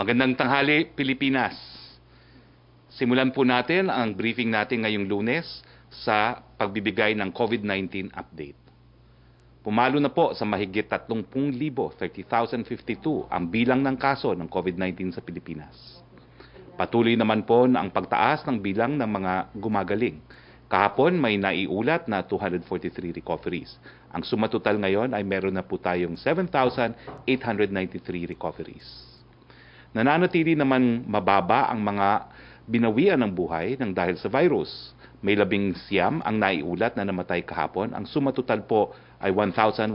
Magandang tanghali, Pilipinas. Simulan po natin ang briefing natin ngayong Lunes sa pagbibigay ng COVID-19 update. Pumalo na po sa mahigit 30,000, 30,052 ang bilang ng kaso ng COVID-19 sa Pilipinas. Patuloy naman po na ang pagtaas ng bilang ng mga gumagaling. Kahapon may naiulat na 243 recoveries. Ang sumatotal ngayon ay meron na po tayong 7,893 recoveries. Nananatili naman mababa ang mga binawian ng buhay ng dahil sa virus. May 19 ang naiulat na namatay kahapon. Ang sumatotal po ay 1,169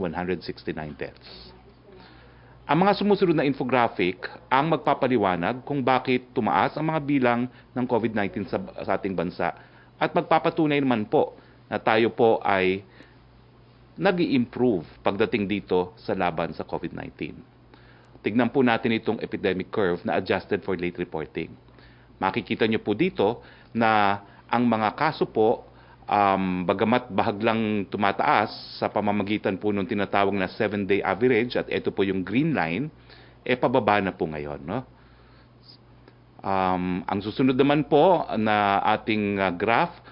deaths. Ang mga sumusunod na infographic ang magpapaliwanag kung bakit tumaas ang mga bilang ng COVID-19 sa ating bansa at magpapatunay naman po na tayo po ay nag-i-improve pagdating dito sa laban sa COVID-19. Tignan po natin itong epidemic curve na adjusted for late reporting. Makikita nyo po dito na ang mga kaso po, bagamat bahaglang tumataas sa pamamagitan po ng tinatawag na 7-day average, at ito po yung green line, pababa na po ngayon. No? Ang susunod naman po na ating graph,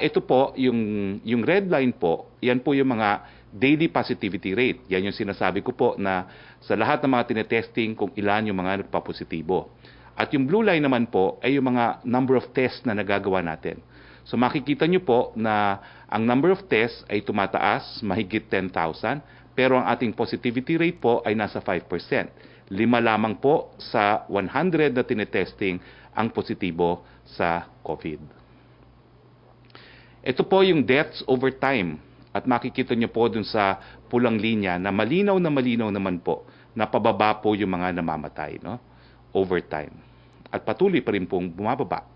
ito po, yung red line po, yan po yung mga daily positivity rate. Yan yung sinasabi ko po na sa lahat ng mga tinetesting kung ilan yung mga nagpapositibo. At yung blue line naman po ay yung mga number of tests na nagagawa natin. So makikita nyo po na ang number of tests ay tumataas, mahigit 10,000, pero ang ating positivity rate po ay nasa 5%. 5 lamang po sa 100 na tinetesting ang positibo sa COVID. Ito po yung deaths over time. At makikita nyo po dun sa pulang linya na malinaw naman po na pababa po yung mga namamatay, no? Over time. At patuloy pa rin pong bumababa.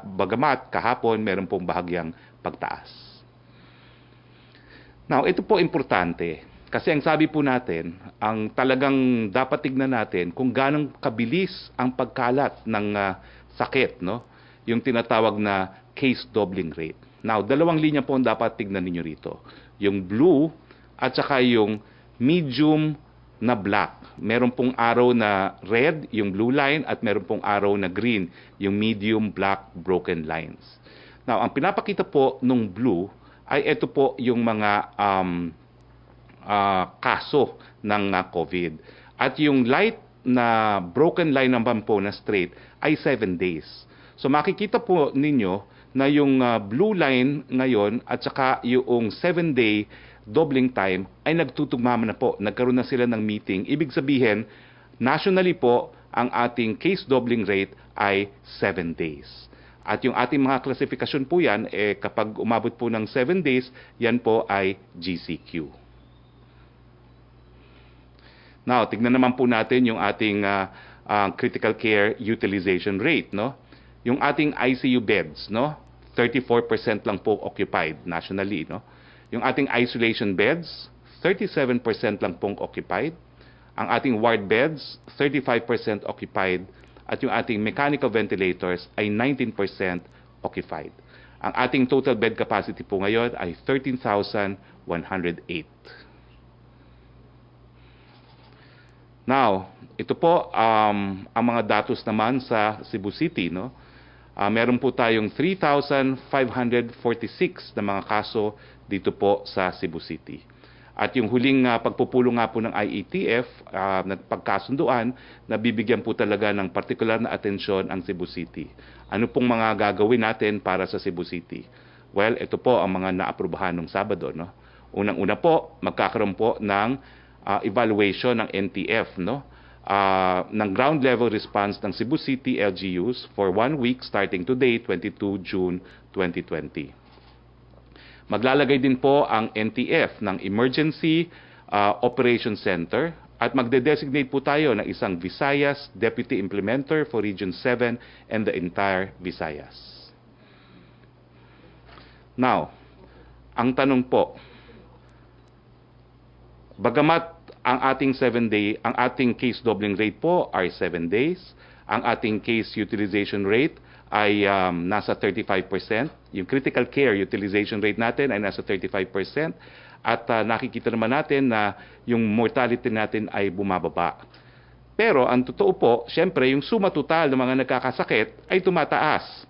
Bagamat kahapon meron pong bahagyang pagtaas. Now, ito po importante. Kasi ang sabi po natin, ang talagang dapat tignan natin kung ganong kabilis ang pagkalat ng sakit, no? Yung tinatawag na case doubling rate. Now, dalawang linya po ang dapat tignan ninyo rito. Yung blue at saka yung medium na black. Meron pong arrow na red, yung blue line, at meron pong arrow na green, yung medium black broken lines. Now, ang pinapakita po nung blue ay ito po yung mga kaso ng COVID. At yung light na broken line naman po na straight ay 7 days. So makikita po ninyo na yung blue line ngayon at saka yung 7-day doubling time ay nagtutugma na po. Nagkaroon na sila ng meeting. Ibig sabihin, nationally po, ang ating case doubling rate ay 7 days. At yung ating mga klasifikasyon po yan, kapag umabot po ng 7 days, yan po ay GCQ. Now, tignan naman po natin yung ating critical care utilization rate, no? Yung ating ICU beds, no? 34% lang po occupied nationally, no? Yung ating isolation beds, 37% lang pong occupied. Ang ating ward beds, 35% occupied. At yung ating mechanical ventilators ay 19% occupied. Ang ating total bed capacity po ngayon ay 13,108. Now, ito po ang mga datos naman sa Cebu City, no? Meron po tayong 3,546 na mga kaso dito po sa Cebu City. At yung huling pagpupulong nga po ng IATF, nagpagkasunduan, na bibigyan po talaga ng partikular na atensyon ang Cebu City. Ano pong mga gagawin natin para sa Cebu City? Well, ito po ang mga naaprubahan ng Sabado, no? Unang-una po, magkakaroon po ng evaluation ng NTF, no? Ng ground level response ng Cebu City LGUs for 1 week starting today, 22 June 2020. Maglalagay din po ang NTF ng Emergency Operation Center at magde-designate po tayo ng isang Visayas Deputy Implementer for Region 7 and the entire Visayas. Now, ang tanong po, bagamat ang ating 7-day, ang ating case doubling rate po ay 7 days. Ang ating case utilization rate ay nasa 35%. Yung critical care utilization rate natin ay nasa 35%. At nakikita naman natin na yung mortality natin ay bumababa. Pero ang totoo po, syempre yung suma total ng mga nagkakasakit ay tumataas.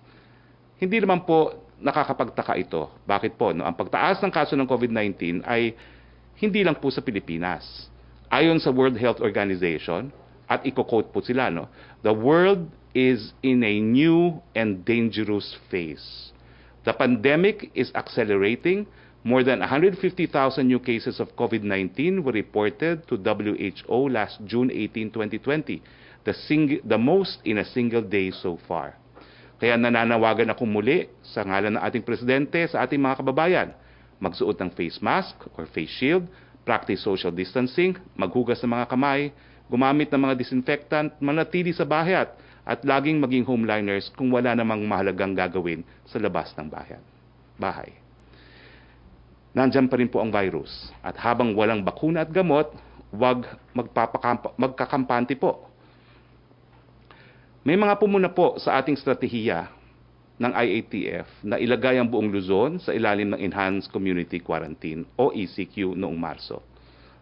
Hindi naman po nakakapagtaka ito. Bakit po? No? Ang pagtaas ng kaso ng COVID-19 ay hindi lang po sa Pilipinas. Ayon sa World Health Organization, at i-quote po sila, no? The world is in a new and dangerous phase. The pandemic is accelerating. More than 150,000 new cases of COVID-19 were reported to WHO last June 18, 2020, the most in a single day so far. Kaya nananawagan ako muli sa ngalan ng ating presidente sa ating mga kababayan, magsuot ng face mask or face shield, practice social distancing, maghugas ng mga kamay, gumamit ng mga disinfectant, manatili sa bahay at laging maging homeliners kung wala namang mahalagang gagawin sa labas ng bahay. Nandiyan pa rin po ang virus at habang walang bakuna at gamot, huwag magkakampante po. May mga pumuna po sa ating strategiya ng IATF na ilagay ang buong Luzon sa ilalim ng Enhanced Community Quarantine o ECQ noong Marso.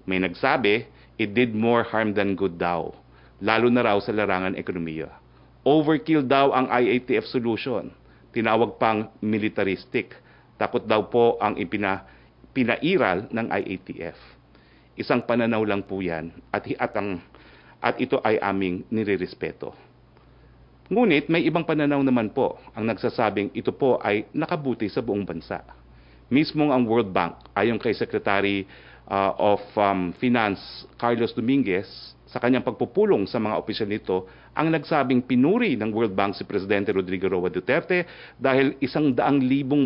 May nagsabi, it did more harm than good daw, lalo na raw sa larangan ekonomiya. Overkill daw ang IATF solution, tinawag pang militaristic. Takot daw po ang pinairal ng IATF. Isang pananaw lang po yan at ito ay aming nirerespeto. Ngunit may ibang pananaw naman po ang nagsasabing ito po ay nakabuti sa buong bansa. Mismong ang World Bank, ayon kay Secretary of Finance Carlos Dominguez, sa kanyang pagpupulong sa mga opisyal nito, ang nagsabing pinuri ng World Bank si Presidente Rodrigo Roa Duterte dahil 100,000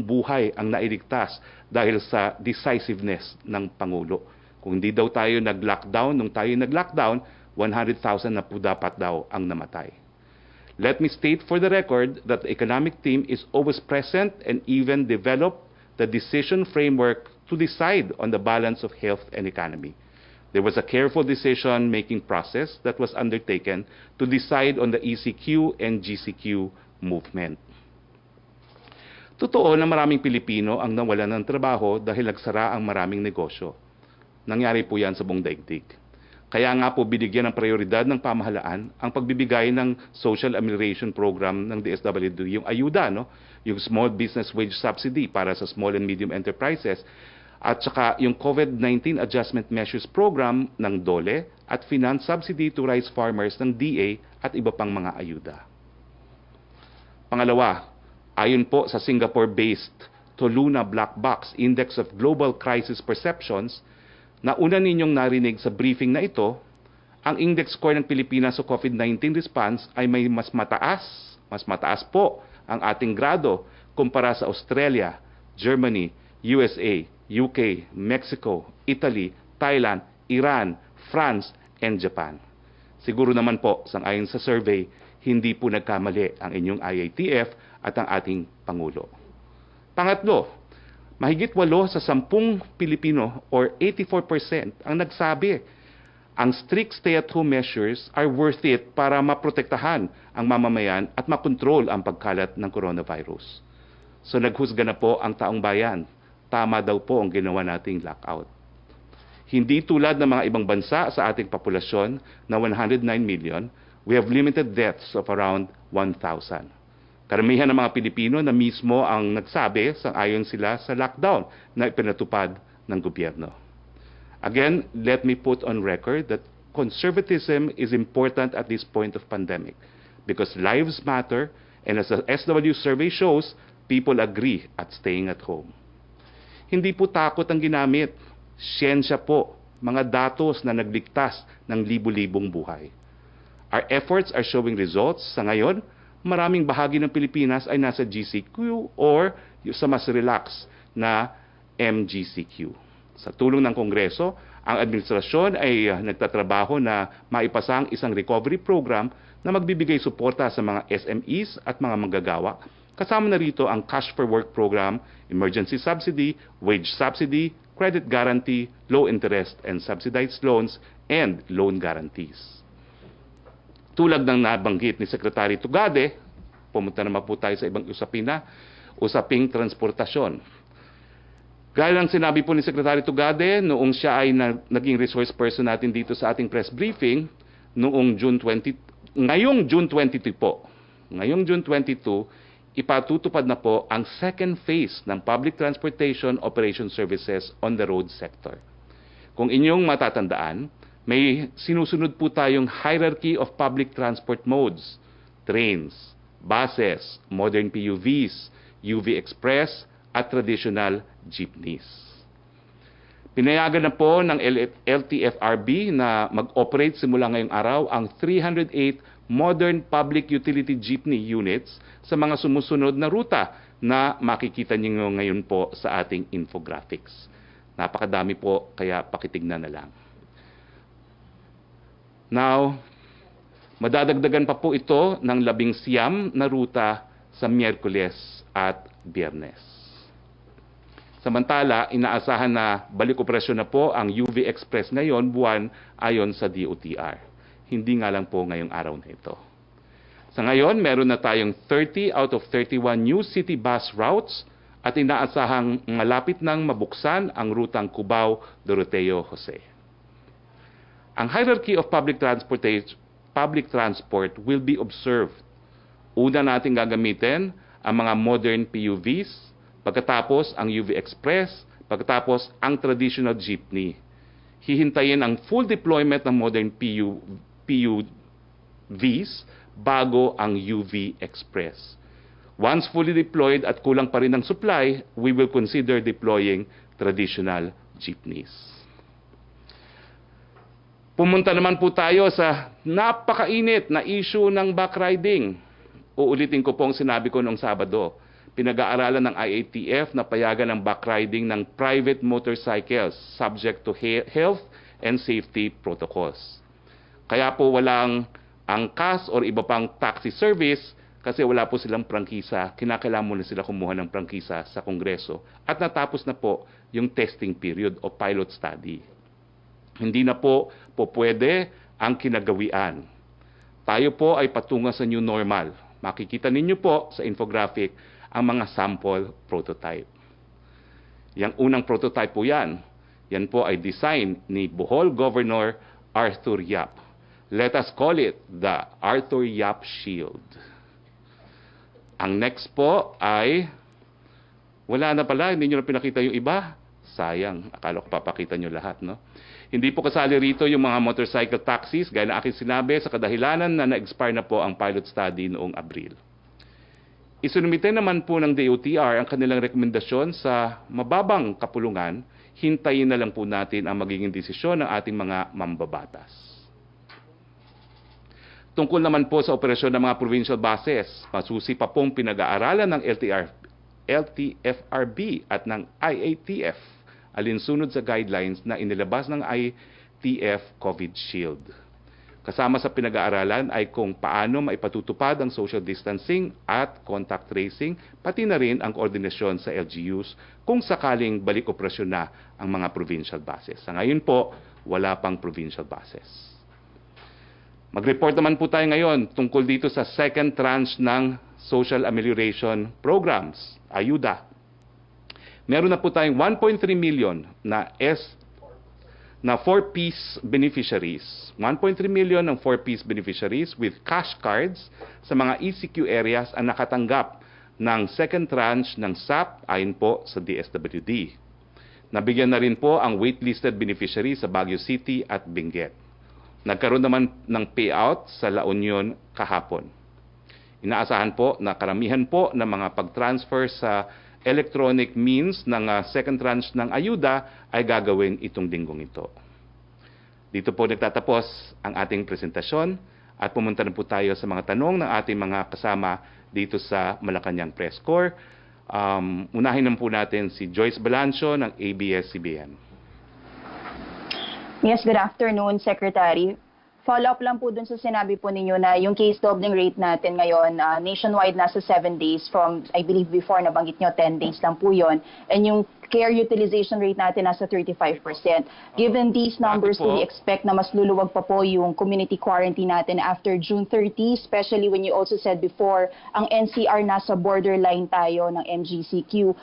buhay ang nailigtas dahil sa decisiveness ng Pangulo. Kung hindi daw tayo nag-lockdown, nung tayo nag-lockdown, 100,000 na po dapat daw ang namatay. Let me state for the record that the economic team is always present and even develop the decision framework to decide on the balance of health and economy. There was a careful decision-making process that was undertaken to decide on the ECQ and GCQ movement. Totoo na maraming Pilipino ang nawalan ng trabaho dahil nagsara ang maraming negosyo. Nangyari po yan sa buong daigdig. Kaya nga po binigyan ng prioridad ng pamahalaan ang pagbibigay ng Social Amelioration Program ng DSWD, yung ayuda, no? Yung Small Business Wage Subsidy para sa small and medium enterprises, at saka yung COVID-19 Adjustment Measures Program ng DOLE at Finance Subsidy to Rice Farmers ng DA at iba pang mga ayuda. Pangalawa, ayon po sa Singapore-based Toluna Black Box Index of Global Crisis Perceptions, na una ninyong narinig sa briefing na ito, ang index score ng Pilipinas sa COVID-19 response ay may mas mataas po ang ating grado kumpara sa Australia, Germany, USA, UK, Mexico, Italy, Thailand, Iran, France, and Japan. Siguro naman po, sang-ayon sa survey, hindi po nagkamali ang inyong IATF at ang ating Pangulo. Pangatlo, mahigit 8 sa 10 Pilipino or 84% ang nagsabi ang strict stay-at-home measures are worth it para maprotektahan ang mamamayan at makontrol ang pagkalat ng coronavirus. So naghusga na po ang taong bayan. Tama daw po ang ginawa nating lockout. Hindi tulad ng mga ibang bansa sa ating populasyon na 109 million, we have limited deaths of around 1,000. Karamihan ng mga Pilipino na mismo ang nagsabi sang-ayon sila sa lockdown na ipinatupad ng gobyerno. Again, let me put on record that conservatism is important at this point of pandemic because lives matter and as the SW survey shows, people agree at staying at home. Hindi po takot ang ginamit. Siyensya po, mga datos na nagligtas ng libu-libong buhay. Our efforts are showing results. Sa ngayon, maraming bahagi ng Pilipinas ay nasa GCQ or sa mas relax na MGCQ. Sa tulong ng Kongreso, ang administrasyon ay nagtatrabaho na maipasa ang isang recovery program na magbibigay suporta sa mga SMEs at mga manggagawa. Kasama na rito ang Cash for Work Program, Emergency Subsidy, Wage Subsidy, Credit Guarantee, Low Interest and Subsidized Loans, and Loan Guarantees. Tulad ng nabanggit ni Secretary Tugade, pumunta naman po tayo sa ibang usaping transportasyon. Gaya ng sinabi po ni Secretary Tugade, noong siya ay naging resource person natin dito sa ating press briefing, noong ngayong June 22 po. Ngayong June 22, ipatutupad na po ang second phase ng Public Transportation Operation Services on the road sector. Kung inyong matatandaan, may sinusunod po tayong hierarchy of public transport modes: trains, buses, modern PUVs, UV Express, at traditional jeepneys. Pinayagan na po ng LTFRB na mag-operate simula ngayong araw ang 308 modern public utility jeepney units sa mga sumusunod na ruta na makikita niyo ngayon po sa ating infographics. Napakadami po, kaya pakitignan na lang. Now, madadagdagan pa po ito ng 19 na ruta sa Miyerkules at Biyernes. Samantala, inaasahan na balik operasyon na po ang UV Express ngayon buwan ayon sa DOTR. Hindi nga lang po ngayong araw na ito. Sa ngayon, meron na tayong 30 out of 31 new city bus routes at inaasahang malapit nang mabuksan ang rutang Cubao-Doroteo-Jose. Ang hierarchy of public transport will be observed. Una natin gagamitin ang mga modern PUVs, pagkatapos ang UV Express, pagkatapos ang traditional jeepney. Hihintayin ang full deployment ng modern PUVs bago ang UV Express. Once fully deployed at kulang pa rin ang supply, we will consider deploying traditional jeepneys. Pumunta naman po tayo sa napakainit na issue ng backriding. Uulitin ko pong sinabi ko noong Sabado. Pinag-aaralan ng IATF na payagan ng backriding ng private motorcycles subject to health and safety protocols. Kaya po walang angkas or iba pang taxi service kasi wala po silang prangkisa. Kinakailangan muna sila kumuha ng prangkisa sa Kongreso. At natapos na po yung testing period o pilot study. Hindi na po pwede ang kinagawian. Tayo po ay patungo sa new normal. Makikita ninyo po sa infographic ang mga sample prototype. Yang unang prototype po yan. Yan po ay design ni Bohol Governor Arthur Yap. Let us call it the Arthur Yap Shield. Ang next po ay, wala na pala, hindi nyo na pinakita yung iba. Sayang, akala ko papakita nyo lahat, no? Hindi po kasali rito yung mga motorcycle taxis, gaya na aking sinabi, sa kadahilanan na na-expire na po ang pilot study noong Abril. Isunumite naman po ng DOTR ang kanilang rekomendasyon sa mababang kapulungan. Hintayin na lang po natin ang magiging desisyon ng ating mga mambabatas. Tungkol naman po sa operasyon ng mga provincial buses, masusi pa pong pinag-aaralan ng LTFRB at ng IATF alinsunod sa guidelines na inilabas ng IATF COVID Shield. Kasama sa pinag-aaralan ay kung paano maipatutupad ang social distancing at contact tracing, pati na rin ang koordinasyon sa LGUs kung sakaling balik operasyon na ang mga provincial buses. Sa ngayon po, wala pang provincial buses. Mag-report naman po tayo ngayon tungkol dito sa second tranche ng Social Amelioration Programs, ayuda. Meron na po tayong 1.3 million na 4-piece beneficiaries. 1.3 million ng 4-piece beneficiaries with cash cards sa mga ECQ areas ang nakatanggap ng second tranche ng SAP ayon po sa DSWD. Nabigyan na rin po ang waitlisted beneficiaries sa Baguio City at Benguet. Nagkaroon naman ng payout sa La Union kahapon. Inaasahan po na karamihan po ng mga pag-transfer sa electronic means ng second tranche ng ayuda ay gagawin itong linggong ito. Dito po nagtatapos ang ating presentasyon at pumunta na po tayo sa mga tanong ng ating mga kasama dito sa Malacañang Press Corps. Unahin naman po natin si Joyce Balancio ng ABS-CBN. Yes, good afternoon, Secretary. Follow-up lang po dun sa sinabi po ninyo na yung case doubling rate natin ngayon, nationwide nasa 7 days from, I believe before, nabanggit nyo 10 days lang po yon. And yung care utilization rate natin nasa 35%. Given these numbers, do we expect na mas luluwag pa po yung community quarantine natin after June 30, especially when you also said before, ang NCR nasa borderline tayo ng MGCQ.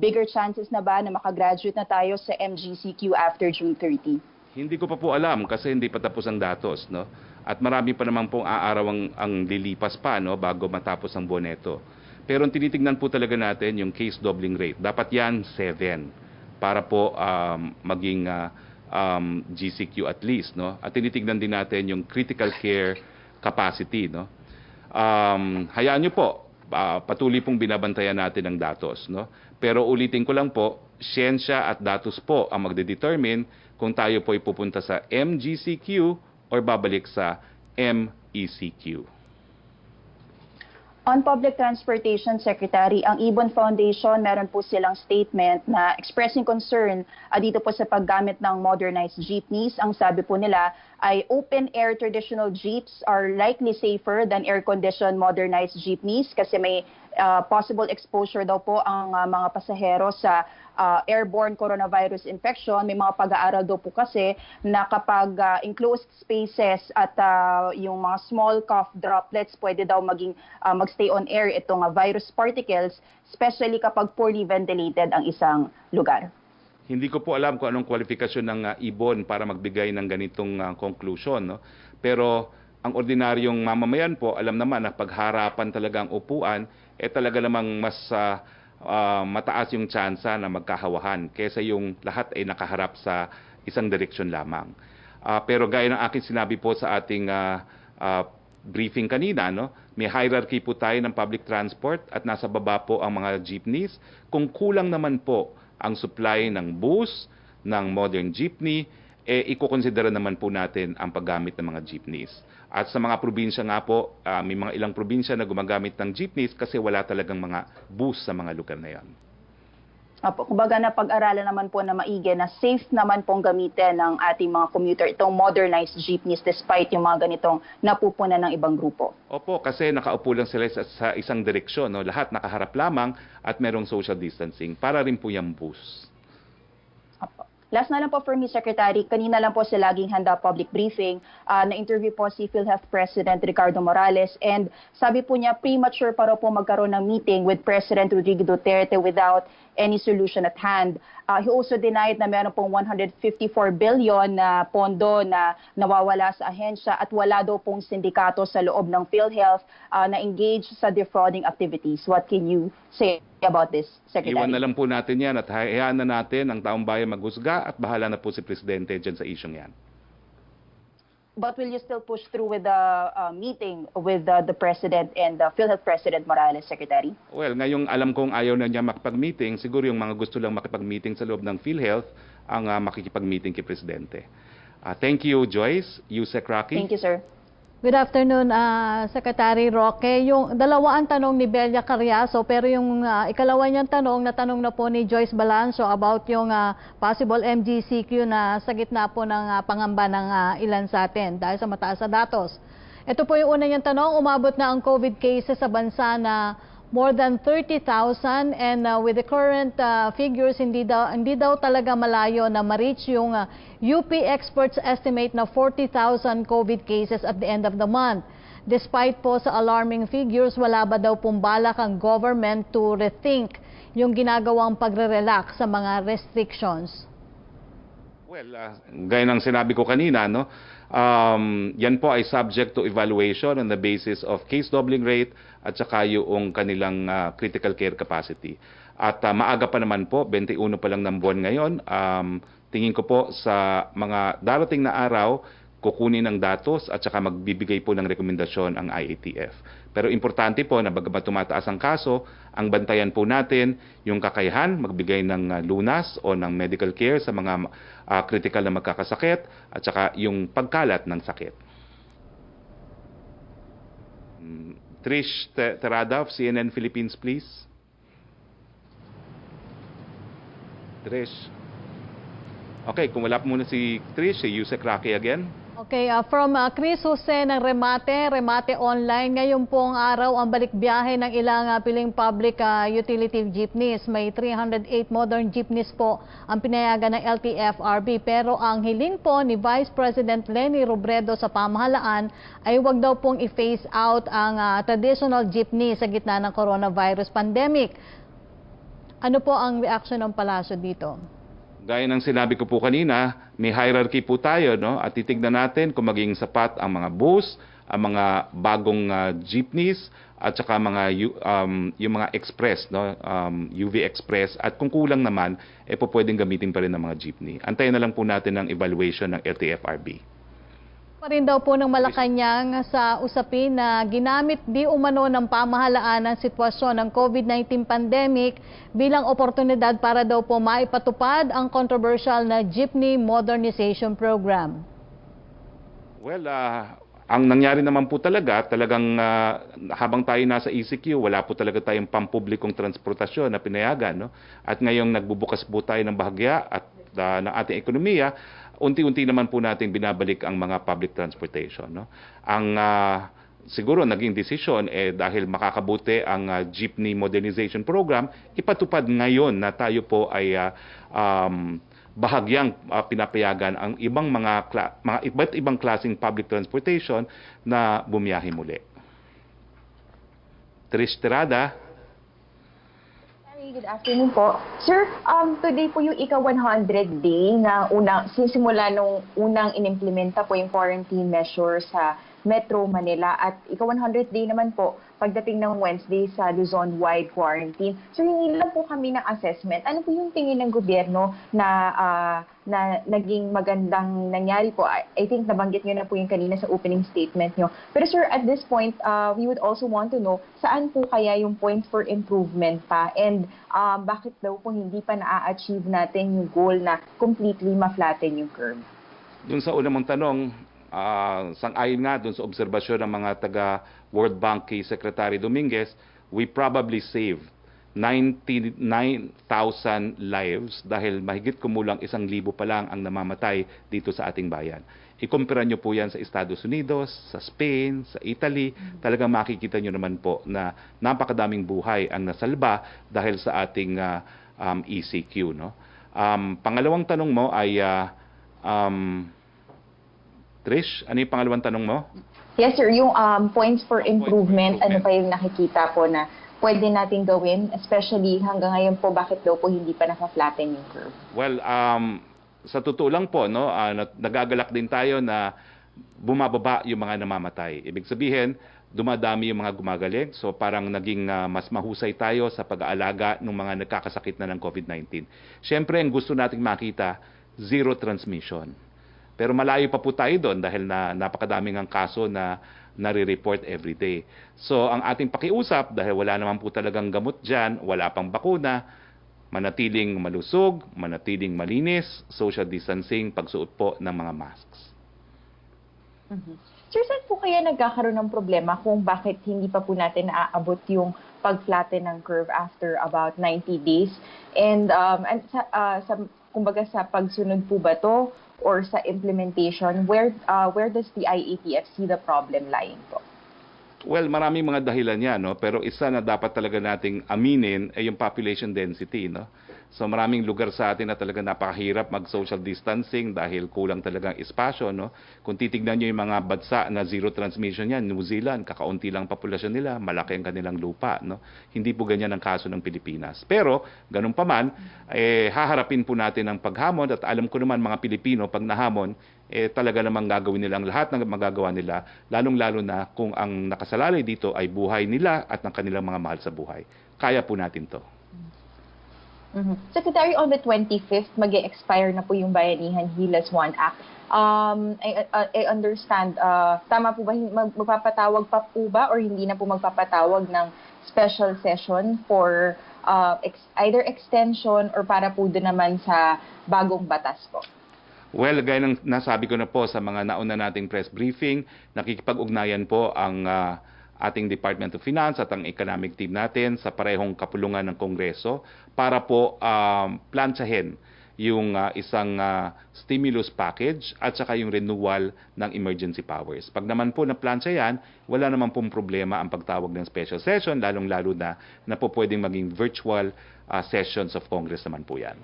Bigger chances na ba na makagraduate na tayo sa MGCQ after June 30? Hindi ko pa po alam kasi hindi pa tapos ang datos, no? At marami pa naman pong aaraw ang lilipas pa, no, bago matapos ang buwan nito. Pero ang tinitignan po talaga natin yung case doubling rate. Dapat yan 7 para po maging GCQ at least, no? At tinitignan din natin yung critical care capacity, no? Hayaan niyo po, patuloy pong binabantayan natin ang datos, no? Pero ulitin ko lang po, siyensya at datos po ang magdedetermine kung tayo po ay pupunta sa MGCQ or babalik sa MECQ. On public transportation, Secretary, ang Ibon Foundation, meron po silang statement na expressing concern dito po sa paggamit ng modernized jeepneys. Ang sabi po nila ay open-air traditional jeeps are likely safer than air-conditioned modernized jeepneys kasi may possible exposure daw po ang mga pasahero sa airborne coronavirus infection. May mga pag-aaral daw po kasi na kapag enclosed spaces at yung mga small cough droplets pwede daw magstay on air itong virus particles, especially kapag poorly ventilated ang isang lugar. Hindi ko po alam kung anong kwalifikasyon ng Ibon para magbigay ng ganitong conclusion, no? Pero ang ordinaryong mamamayan po, alam naman na pagharapan talaga ang upuan, talaga namang mas mataas yung tsansa na magkahawahan kaysa yung lahat ay nakaharap sa isang direksyon lamang. Pero gaya ng aking sinabi po sa ating briefing kanina, no, may hierarchy po tayo ng public transport at nasa baba po ang mga jeepneys. Kung kulang naman po ang supply ng bus, ng modern jeepney, ikukonsidera naman po natin ang paggamit ng mga jeepneys. At sa mga probinsya nga po, may mga ilang probinsya na gumagamit ng jeepneys kasi wala talagang mga bus sa mga lugar na yan. Kumbaga na pag-aralan naman po na maigi na safe naman pong gamitin ng ating mga commuter itong modernized jeepneys despite yung mga ganitong napupunan ng ibang grupo. Opo, kasi nakaupo lang sila sa isang direksyon, no? Lahat nakaharap lamang at merong social distancing. Para rin po yung bus. Last na lang po for me, Secretary, kanina lang po sa Laging Handa public briefing, na-interview po si PhilHealth President Ricardo Morales and sabi po niya premature para po magkaroon ng meeting with President Rodrigo Duterte without any solution at hand. He also denied na meron pong 154 billion na pondo na nawawala sa ahensya at wala daw pong sindikato sa loob ng PhilHealth na engaged sa defrauding activities. What can you say about this, Secretary? Iwan na lang po natin yan at hayaan na natin ang taong bayan maghusga at bahala na po si Presidente dyan sa isyong yan. But will you still push through with the meeting with the President and the PhilHealth President Morales, Secretary? Well, ngayong alam kong ayaw na niya makipag-meeting, siguro yung mga gusto lang makipag-meeting sa loob ng PhilHealth ang makikipag-meeting kay Presidente. Thank you, Joyce. Yusek Roque. Thank you, sir. Good afternoon, Secretary Roque. Yung dalawa ang tanong ni Belia Carriazo, pero yung ikalawa niyang tanong, natanong na po ni Joyce Balanzo about yung possible MGCQ na sa gitna po ng pangamba ng ilan sa atin dahil sa mataas na datos. Ito po yung una niyang tanong, umabot na ang COVID cases sa bansa na more than 30,000 and with the current figures, hindi daw talaga malayo na ma-reach yung UP experts estimate na 40,000 COVID cases at the end of the month. Despite po sa alarming figures, wala ba daw pong balak ang government to rethink yung ginagawang pagre-relax sa mga restrictions? Well, gaya ng sinabi ko kanina, no? Yan po ay subject to evaluation on the basis of case doubling rate at saka yung kanilang critical care capacity. At maaga pa naman po, 21 pa lang ng buwan ngayon, tingin ko po sa mga darating na araw, kukunin ng datos at saka magbibigay po ng rekomendasyon ang IATF. Pero importante po na bagamat tumataas ang kaso, ang bantayan po natin yung kakayahan, magbigay ng lunas o ng medical care sa mga critical na magkakasakit at saka yung pagkalat ng sakit. Trish Terada of CNN Philippines, please. Trish. Okay, kung wala po muna si Trish, si Yusek Roque again. Okay, from Chris Jose ng Remate Online, ngayon pong araw ang balikbiyahe ng ilang piling public utility jeepneys. May 308 modern jeepneys po ang pinayagan ng LTFRB. Pero ang hiling po ni Vice President Leni Robredo sa pamahalaan ay wag daw pong i-phase out ang traditional jeepney sa gitna ng coronavirus pandemic. Ano po ang reaction ng palasyo dito? Gaya ng sinabi ko po kanina, may hierarchy po tayo, no? At titignan natin kung maging sapat ang mga bus, ang mga bagong jeepneys, at saka yung mga express, no? UV express, at kung kulang naman, po pwedeng gamitin pa rin ng mga jeepney. Antayin na lang po natin ang evaluation ng LTFRB. Pa rin daw po ng Malacañang sa usapin na ginamit di umano ng pamahalaan ang sitwasyon ng COVID-19 pandemic bilang oportunidad para daw po maipatupad ang controversial na Jeepney Modernization Program. Well, ang nangyari naman po talagang habang tayo nasa ECQ, wala po talaga tayong pampublikong transportasyon na pinayagan. No? At ngayong nagbubukas po tayo ng bahagya at ng ating ekonomiya, unti-unti naman po natin binabalik ang mga public transportation. No? Ang siguro naging desisyon dahil makakabuti ang Jeepney Modernization Program, ipatupad ngayon na tayo po ay bahagyang pinapayagan ang mga iba't ibang klaseng public transportation na bumiyahe muli. Trish Tirada. Good afternoon po. Sir, today po yung ika-100 day na sisimula nung unang inimplementa po yung quarantine measure sa Metro Manila at ika-100 day naman po pagdating ng Wednesday sa Luzon-wide quarantine. So hingi lang po kami ng assessment. Ano po yung tingin ng gobyerno na naging magandang nangyari po? I think nabanggit nyo na po yung kanina sa opening statement nyo. Pero sir, at this point, we would also want to know saan po kaya yung points for improvement pa and bakit daw po hindi pa na-achieve natin yung goal na completely ma-flatten yung curve? Yung sa una mong tanong, sang-ayon nga doon sa obserbasyon ng mga taga-World Bank kay Secretary Dominguez, we probably saved 99,000 lives dahil mahigit kumulang 1,000 pa lang ang namamatay dito sa ating bayan. Ikumpara nyo po yan sa Estados Unidos, sa Spain, sa Italy, talagang makikita nyo naman po na napakadaming buhay ang nasalba dahil sa ating ECQ. No? Pangalawang tanong mo ay Trish, ano yung pangalawang tanong mo? Yes, sir. Yung points for improvement, ano pa yung nakikita po na pwede natin gawin, especially hanggang ngayon po, bakit daw po hindi pa naka-flatten yung curve? Well, sa totoo lang po, no, nagagalak din tayo na bumababa yung mga namamatay. Ibig sabihin, dumadami yung mga gumagaling. So parang naging mas mahusay tayo sa pag-aalaga ng mga nagkakasakit na ng COVID-19. Siyempre, ang gusto nating makita, zero transmission. Pero malayo pa po tayo doon dahil napakadaming ang kaso na nare-report every day. So ang ating pakiusap, dahil wala naman po talagang gamot dyan, wala pang bakuna, manatiling malusog, manatiling malinis, social distancing, pagsuot po ng mga masks. Sir, saan po kaya nagkakaroon ng problema kung bakit hindi pa po natin naaabot yung pag-flatten ng curve after about 90 days? And kumbaga sa pagsunod po ba to or sa implementation, where does the IATF see the problem lying po? Well, maraming mga dahilan yan, no? Pero isa na dapat talaga nating aminin ay yung population density. No? So maraming lugar sa atin na talaga napakahirap mag-social distancing dahil kulang talagang espasyo. No? Kung titignan nyo yung mga bansa na zero transmission yan, New Zealand, kakaunti lang populasyon nila, malaki ang kanilang lupa. No? Hindi po ganyan ang kaso ng Pilipinas. Pero, ganun pa man, haharapin po natin ang paghamon at alam ko naman mga Pilipino, pag nahamon, talaga namang gagawin nila ang lahat ng magagawa nila, lalong-lalo na kung ang nakasalalay dito ay buhay nila at ng kanilang mga mahal sa buhay. Kaya po natin to. Secretary, on the 25th, mag-expire na po yung Bayanihan Hilas 1 Act. I understand, tama po ba, magpapatawag pa po ba or hindi na po magpapatawag ng special session for either extension or para po doon naman sa bagong batas po? Well, gaya ng nasabi ko na po sa mga nauna nating press briefing, nakikipag-ugnayan po ang ating Department of Finance at ang economic team natin sa parehong kapulungan ng Kongreso para po plantsahin yung isang stimulus package at saka yung renewal ng emergency powers. Pag naman po na-plantsa yan, wala naman pong problema ang pagtawag ng special session, lalong-lalo na po pwedeng maging virtual sessions of Congress naman po yan.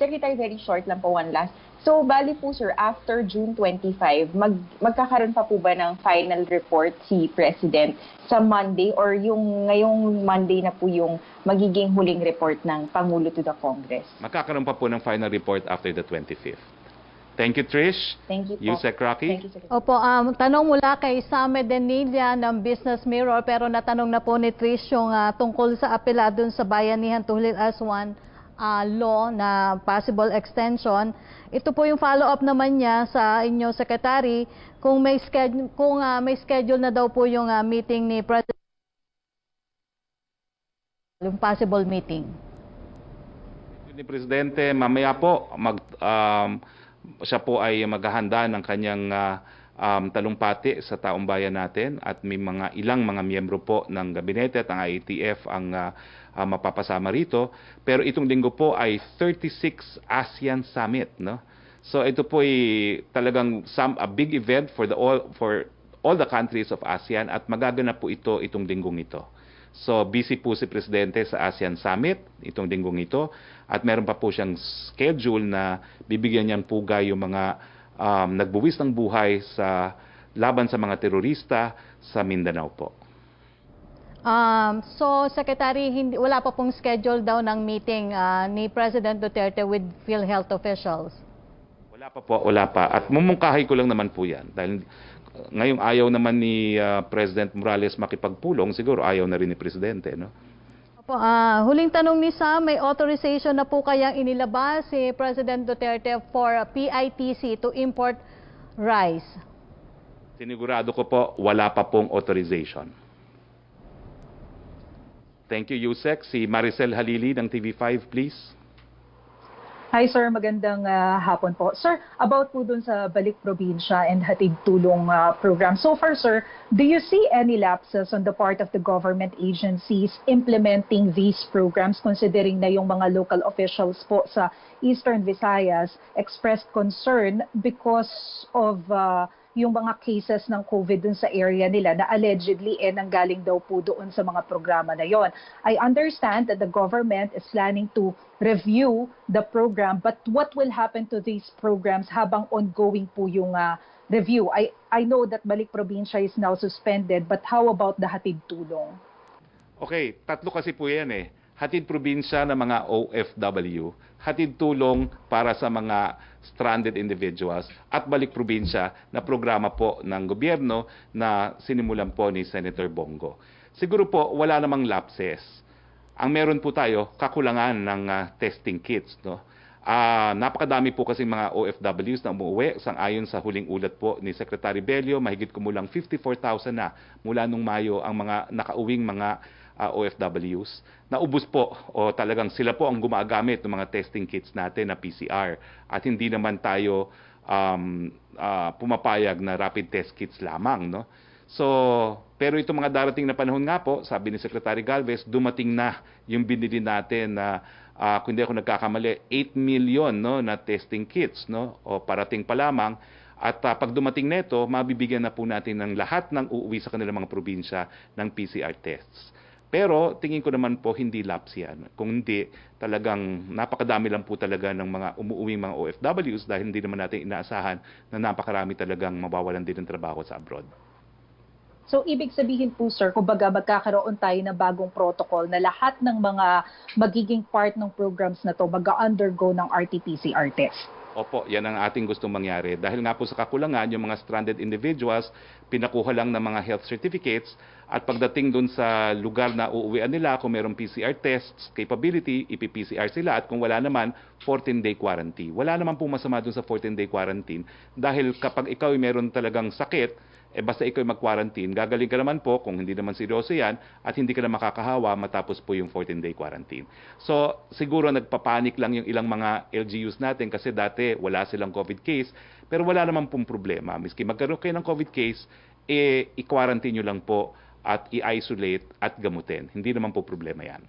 Secretary, very short lang po, one last. So, bali po sir, after June 25, magkakaroon pa po ba ng final report si President sa Monday or yung ngayong Monday na po yung magiging huling report ng Pangulo to the Congress? Magkakaroon pa po ng final report after the 25th. Thank you, Trish. Thank you po. Yusek Roque. Thank you, sir. Opo, tanong mula kay Same Denilla ng Business Mirror, pero natanong na po ni Trish yung tungkol sa apela dun sa Bayanihan to Hulil as one law na possible extension. Ito po yung follow-up naman niya sa inyo, Secretary, kung may schedule na daw po yung meeting ni President, yung possible meeting. Ni Presidente, mamaya po siya po ay maghahanda ng kanyang talumpati sa taong bayan natin at may ilang mga miyembro po ng gabinete at ang IATF ang mapapasama rito. Pero itong linggo po ay 36 ASEAN Summit, no? So ito po ay talagang a big event for all the countries of ASEAN at magaganap po itong linggong ito. So busy po si Presidente sa ASEAN Summit itong linggong ito at meron pa po siyang schedule na bibigyan niyang pugay yung mga nagbuwis ng buhay sa laban sa mga terorista sa Mindanao po. So, Secretary, wala pa pong schedule daw ng meeting ni President Duterte with PhilHealth officials? Wala pa po, wala pa. At mumungkahi ko lang naman po yan. Dahil ngayong ayaw naman ni President Morales makipagpulong, siguro ayaw na rin ni Presidente, no? Opo, huling tanong ni Sam, may authorization na po kayang inilabas si President Duterte for PITC to import rice? Sinigurado ko po, wala pa pong authorization. Thank you, Yusek. Si Maricel Halili ng TV5, please. Hi sir, magandang hapon po. Sir, about po dun sa Balik Probinsya and Hatid Tulong program. So far sir, do you see any lapses on the part of the government agencies implementing these programs considering na yung mga local officials po sa Eastern Visayas expressed concern because of yung mga cases ng COVID dun sa area nila na allegedly nanggaling daw po doon sa mga programa na yon. I understand that the government is planning to review the program, but what will happen to these programs habang ongoing po yung review? I know that Balik Probinsya is now suspended, but how about the Hatid Tulong? Okay, tatlo kasi po yan eh. Hatid probinsya ng mga OFW, hatid tulong para sa mga stranded individuals, at balik probinsya na programa po ng gobyerno na sinimulan po ni Senator Bongo. Siguro po wala namang lapses. Ang meron po tayo, kakulangan ng testing kits, no? Napakadami po kasi mga OFWs na umuwi. Sang-ayon sa huling ulat po ni Secretary Bello, mahigit kumulang 54,000 na mula nung Mayo ang mga nakauwing mga OFWs. Naubos po o talagang sila po ang gumagamit ng mga testing kits natin na PCR at hindi naman tayo pumapayag na rapid test kits lamang, no? So, pero itong mga darating na panahon nga po, sabi ni Secretary Galvez, dumating na yung binili natin na kung hindi ako nagkakamali, 8 million, no, na testing kits, no, o parating pa lamang. At pag dumating nito, mabibigyan na po natin ng lahat ng uuwi sa kanilang mga probinsya ng PCR tests. Pero tingin ko naman po hindi lapse yan. Kung hindi, talagang napakadami lang po talaga ng mga umuuwing mga OFWs dahil hindi naman natin inaasahan na napakarami talagang mawawalan din ng trabaho sa abroad. So, ibig sabihin po, sir, kumbaga magkakaroon tayo ng bagong protocol na lahat ng mga magiging part ng programs na to mag-undergo ng RT-PCR test. Opo, yan ang ating gustong mangyari. Dahil nga po sa kakulangan, yung mga stranded individuals, pinakuha lang ng mga health certificates at pagdating dun sa lugar na uuwian nila, kung mayroong PCR tests capability, ipi-PCR sila at kung wala naman, 14-day quarantine. Wala naman pong masama dun sa 14-day quarantine dahil kapag ikaw ay meron talagang sakit, basta ikaw mag-quarantine, gagaling ka naman po kung hindi naman seryoso yan at hindi ka na makakahawa matapos po yung 14-day quarantine. So, siguro nagpapanik lang yung ilang mga LGUs natin kasi dati wala silang COVID case, pero wala naman pong problema. Miski magkaroon kayo ng COVID case, i-quarantine nyo lang po at i-isolate at gamutin. Hindi naman po problema yan.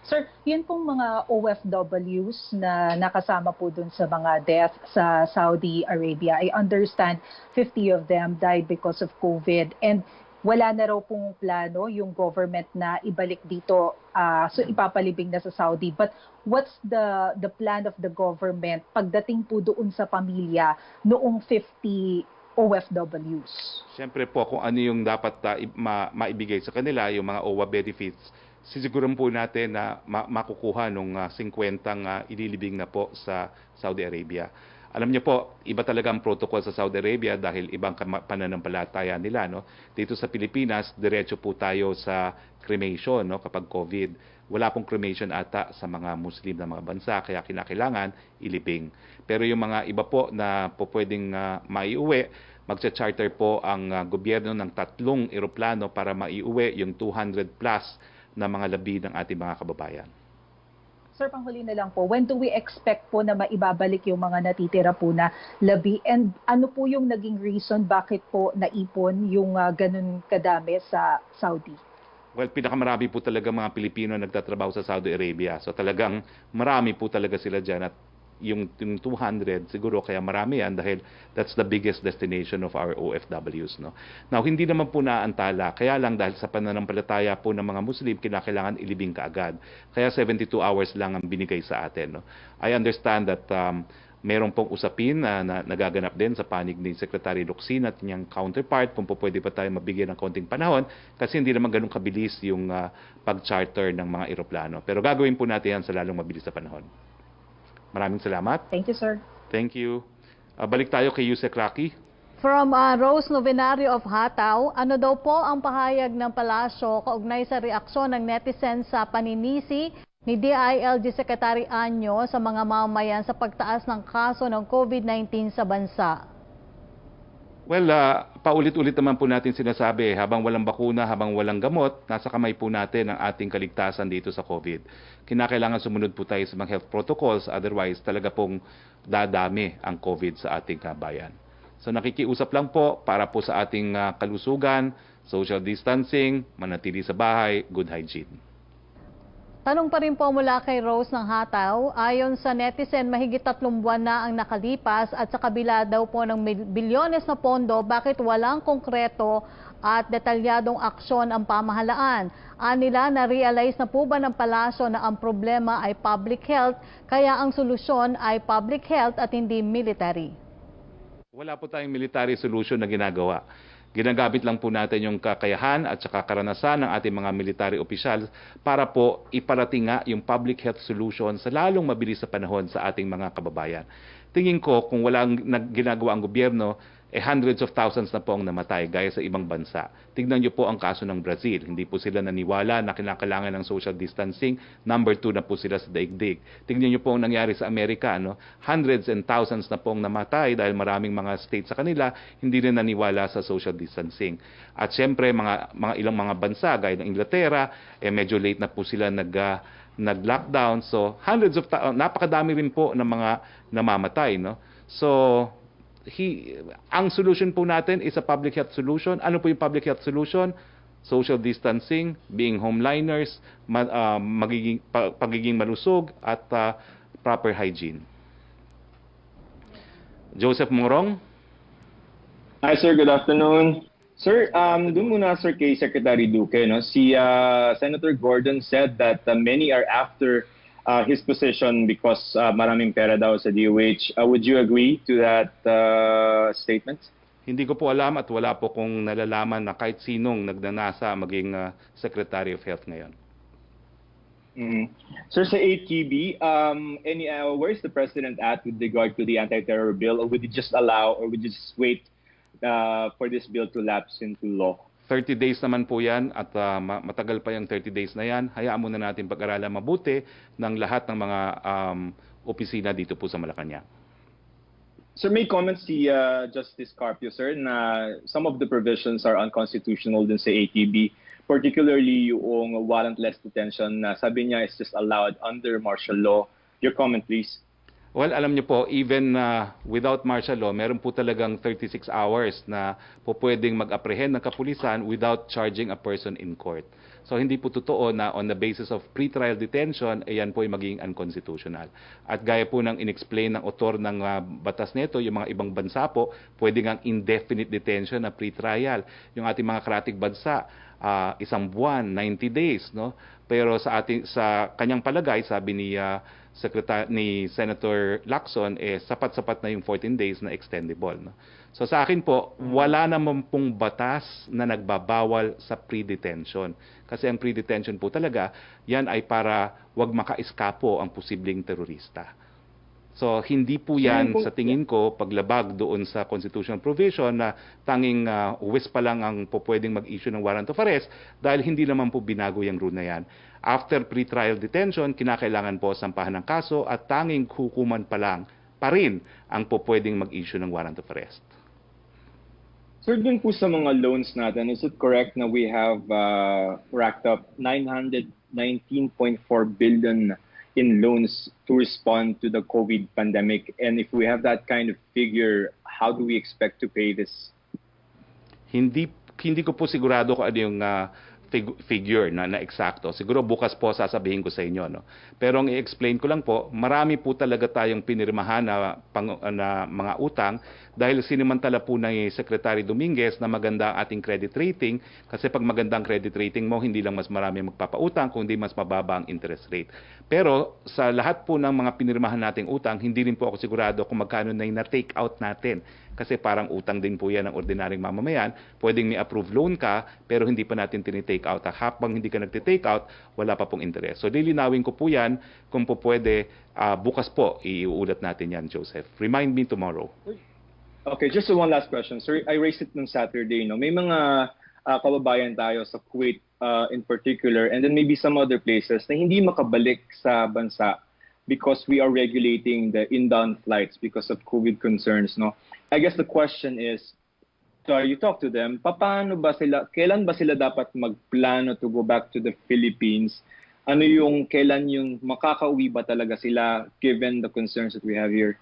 Sir, yun pong mga OFWs na nakasama po dun sa mga death sa Saudi Arabia. I understand 50 of them died because of COVID. And wala na raw pong plano yung government na ibalik dito, so ipapalibing na sa Saudi. But what's the plan of the government pagdating po doon sa pamilya noong 50 OFWs? Siyempre po kung ano yung dapat maibigay sa kanila, yung mga OWA benefits, sisiguran po natin na makukuha nung 50 ililibing na po sa Saudi Arabia. Alam niyo po, iba talaga ang protocol sa Saudi Arabia dahil ibang pananampalataya nila. No? Dito sa Pilipinas, diretso po tayo sa cremation, no? Kapag COVID. Wala pong cremation ata sa mga Muslim na mga bansa, kaya kinakailangan ilibing. Pero yung mga iba po na po pwedeng maiuwi, magcha-charter po ang gobyerno ng 3 eroplano para maiuwi yung 200 plus na mga labi ng ating mga kababayan. Sir, panghuli na lang po, when do we expect po na maibabalik yung mga natitira po na labi? And ano po yung naging reason bakit po naipon yung ganun kadami sa Saudi? Well, pinakamarami po talaga mga Pilipino nagtatrabaho sa Saudi Arabia. So talagang marami po talaga sila dyan at yung 200 siguro kaya marami yan dahil that's the biggest destination of our OFWs. No? Now, hindi naman po naantala. Kaya lang dahil sa pananampalataya po ng mga Muslim, kinakailangan ilibing kaagad. Kaya 72 hours lang ang binigay sa atin. No? I understand that meron pong usapin na nagaganap din sa panig ni Secretary Locsin at niyang counterpart kung po pwede pa tayo mabigyan ng konting panahon kasi hindi naman ganun kabilis yung pag-charter ng mga eroplano. Pero gagawin po natin yan sa lalong mabilis na panahon. Maraming salamat. Thank you, sir. Thank you. Balik tayo kay Yusek Roque. From Rose Novenario of Hataw, ano daw po ang pahayag ng palasyo kaugnay sa reaksyon ng netizens sa paninisi ni DILG Secretary Anyo sa mga mamamayan sa pagtaas ng kaso ng COVID-19 sa bansa? Well, paulit-ulit naman po natin sinasabi, habang walang bakuna, habang walang gamot, nasa kamay po natin ang ating kaligtasan dito sa COVID. Kinakailangan sumunod po tayo sa mga health protocols, otherwise talaga pong dadami ang COVID sa ating bayan. So nakikiusap lang po para po sa ating kalusugan, social distancing, manatili sa bahay, good hygiene. Tanong pa rin po mula kay Rose ng Hataw, ayon sa netizen, mahigit 3 buwan na ang nakalipas at sa kabila daw po ng bilyones na pondo, bakit walang konkreto at detalyadong aksyon ang pamahalaan? Anila, na-realize na po ba ng palasyo na ang problema ay public health, kaya ang solusyon ay public health at hindi military? Wala po tayong military solution na ginagawa. Ginagamit lang po natin yung kakayahan at saka karanasan ng ating mga military officials para po iparating nga yung public health solution sa lalong mabilis sa panahon sa ating mga kababayan. Tingin ko kung walang ginagawa ang gobyerno, hundreds of thousands na po ang namatay gaya sa ibang bansa. Tignan niyo po ang kaso ng Brazil. Hindi po sila naniwala na kinakailangan ng social distancing. Number 2 na po sila sa daigdig. Tignan niyo po ang nangyari sa Amerika. No? Hundreds and thousands na po ang namatay dahil maraming mga states sa kanila hindi rin naniwala sa social distancing. At syempre, ilang mga bansa gaya ng Inglaterra, medyo late na po sila nag-lockdown. So, napakadami rin po ng mga namamatay. No? So, ang solution po natin is a public health solution. Ano po yung public health solution? Social distancing, being homeliners, pagiging malusog, at proper hygiene. Joseph Morong. Hi sir, good afternoon. Sir, doon muna sir kay Secretary Duque, no? Si Senator Gordon said that many are after his position because maraming pera daw sa DOH. Would you agree to that statement? Hindi ko po alam at wala po kong nalalaman na kahit sinong nagnanasa maging Secretary of Health ngayon. Mm-hmm. Sir, sa ATB, where is the President at with regard to the anti-terror bill? Or would you just allow or would you just wait for this bill to lapse into law? 30 days naman po yan at matagal pa yung 30 days na yan. Hayaan muna natin pag-aralan mabuti ng lahat ng mga opisina dito po sa Malacañang. Sir, may comments si Justice Carpio, sir, na some of the provisions are unconstitutional dun sa ATB, particularly yung warrantless detention na sabi niya is just allowed under martial law. Your comment, please. Well, alam niyo po, even without martial law, meron po talagang 36 hours na po pwedeng mag-apprehend ng kapulisan without charging a person in court. So hindi po totoo na on the basis of pre-trial detention, ayan po ay magiging unconstitutional. At gaya po ng inexplain ng author ng batas nito, yung mga ibang bansa po, pwede ngang indefinite detention na pre-trial. Yung ating mga karatig bansa, isang buwan, 90 days, no? Pero sa kanyang palagay, sabi ni ni Senator Lacson, sapat-sapat na yung 14 days na extendable. No? So sa akin po, wala naman pong batas na nagbabawal sa pre-detention. Kasi ang pre-detention po talaga, yan ay para wag maka-eskapo ang posibleng terorista. So hindi po yan sa tingin ko paglabag doon sa constitutional provision na tanging uwis pa lang ang po pwedeng mag-issue ng warrant of arrest dahil hindi naman po binago yung rule na yan. After pre-trial detention, kinakailangan po sampahan ng kaso at tanging hukuman pa rin ang po pwedeng mag-issue ng warrant of arrest. Sir, dun po sa mga loans natin, is it correct na we have racked up 919.4 billion in loans to respond to the COVID pandemic? And if we have that kind of figure, how do we expect to pay this? Hindi ko po sigurado kung ano yung figure na eksakto. Siguro bukas po sasabihin ko sa inyo. No? Pero ang i-explain ko lang po, marami po talaga tayong pinirmahan na mga utang dahil sinimantala po ni Secretary Dominguez na maganda ang ating credit rating kasi pag maganda ang credit rating mo, hindi lang mas marami magpapautang, kundi mas mababa ang interest rate. Pero sa lahat po ng mga pinirmahan nating utang, hindi rin po ako sigurado kung magkano na yung na-take out natin. Kasi parang utang din po yan ng ordinaryong mamamayan. Pwedeng may approved loan ka, pero hindi pa natin tinitake out. Habang hindi ka nagtitake out, wala pa pong interest. So lilinawin ko po yan, kung po pwede, bukas po, iuulat natin yan, Joseph. Remind me tomorrow. Okay, just one last question. Sir, I raised it nung Saturday. No? May mga kababayan tayo sa Kuwait in particular, and then maybe some other places na hindi makabalik sa bansa because we are regulating the inbound flights because of COVID concerns. No? I guess the question is, so you talk to them, kailan ba sila dapat magplano to go back to the Philippines? Kailan yung makakauwi ba talaga sila given the concerns that we have here?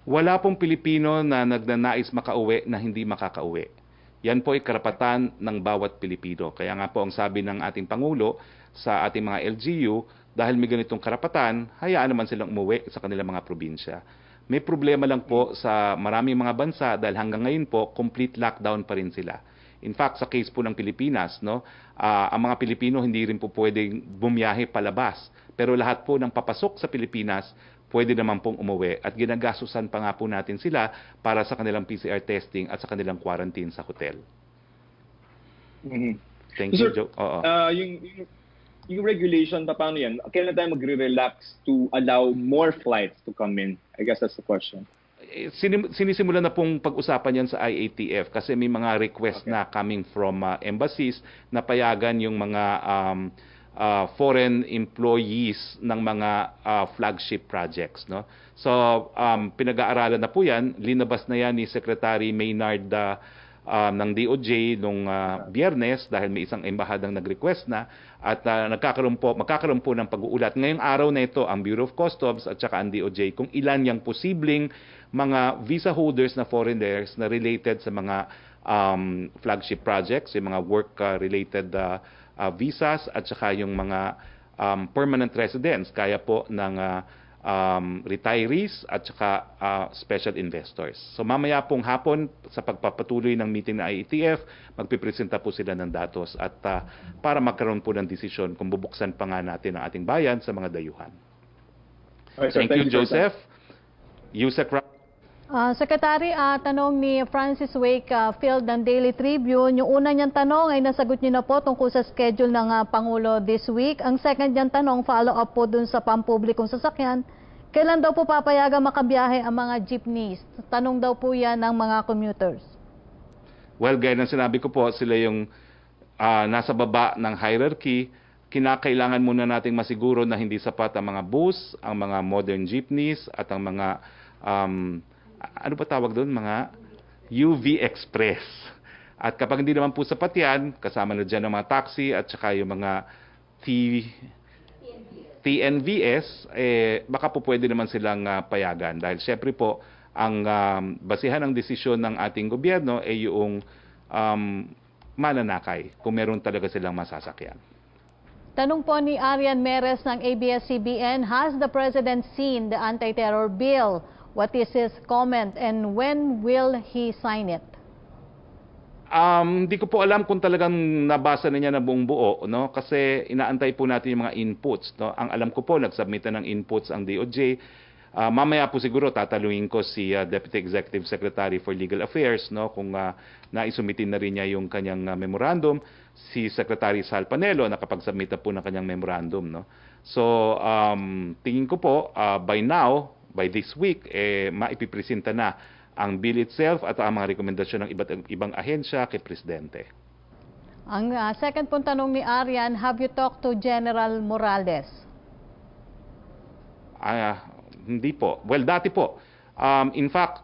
Wala pong Pilipino na nagnanais makauwi na hindi makakauwi. Yan po ay karapatan ng bawat Pilipino. Kaya nga po ang sabi ng ating Pangulo sa ating mga LGU, dahil may ganitong karapatan, hayaan naman silang umuwi sa kanilang mga probinsya. May problema lang po sa maraming mga bansa dahil hanggang ngayon po, complete lockdown pa rin sila. In fact, sa case po ng Pilipinas, no, ang mga Pilipino hindi rin po pwedeng bumiyahe palabas. Pero lahat po ng papasok sa Pilipinas, pwede naman pong umuwi at ginagasusan pa nga po natin sila para sa kanilang PCR testing at sa kanilang quarantine sa hotel. Mm-hmm. Thank so, you, Joe. Yung regulation, paano yan? Kailan tayo magre-relax to allow more flights to come in? I guess that's the question. Sinisimulan na pong pag-usapan yan sa IATF kasi may mga request na coming from embassies na payagan yung mga foreign employees ng mga flagship projects. No? So, pinag-aaralan na po yan. Linabas na yan ni Secretary Maynard ng DOJ nung Biyernes dahil may isang embahadang nag-request na at magkakaroon po ng pag-uulat. Ngayong araw na ito, ang Bureau of Customs at saka ang DOJ kung ilan yung posibleng mga visa holders na foreigners na related sa mga flagship projects, yung mga work-related visas at saka yung mga permanent residents, kaya po ng retirees at saka special investors. So mamaya pong hapon sa pagpapatuloy ng meeting ng IATF, magpipresenta po sila ng datos at para magkaroon po ng desisyon kung bubuksan pa nga natin ang ating bayan sa mga dayuhan. Right, sir, thank you, Joseph. Yusek Secretary, tanong ni Francis Wakefield ng Daily Tribune. Yung una niyang tanong ay nasagot niyo na po tungkol sa schedule ng Pangulo this week. Ang second niyang tanong, follow-up po dun sa pampublikong sasakyan. Kailan daw po papayagan makabiyahe ang mga jeepneys? Tanong daw po yan ng mga commuters. Well, gaya ng sinabi ko po, sila yung nasa baba ng hierarchy. Kinakailangan muna nating masiguro na hindi sapat ang mga bus, ang mga modern jeepneys at ang mga ano pa tawag doon? Mga UV Express. At kapag hindi naman po sapat yan, kasama na dyan ang mga taxi at saka yung mga TNVS, baka po pwede naman silang payagan dahil syempre po ang basihan ng desisyon ng ating gobyerno ay yung mananakay kung meron talaga silang masasakyan. Tanong po ni Arian Meres ng ABS-CBN, has the President seen the anti-terror bill? What is his comment and when will he sign it? Hindi ko po alam kung talagang nabasa na niya na buong buo, no? Kasi inaantay po natin yung mga inputs, no? Ang alam ko po, nagsubmit na ng inputs ang DOJ. Mamaya po siguro tatanungin ko si Deputy Executive Secretary for Legal Affairs, no? Kung naisumitin na rin niya yung kanyang memorandum. Si Secretary Sal Panelo nakapag-submit na po ng kanyang memorandum, no? So, tingin ko po, by now, by this week, maipipresenta na ang bill itself at ang mga rekomendasyon ng ibang ahensya kay Presidente. Ang second pong tanong ni Arian, have you talked to General Morales? Hindi po. Well, dati po. In fact,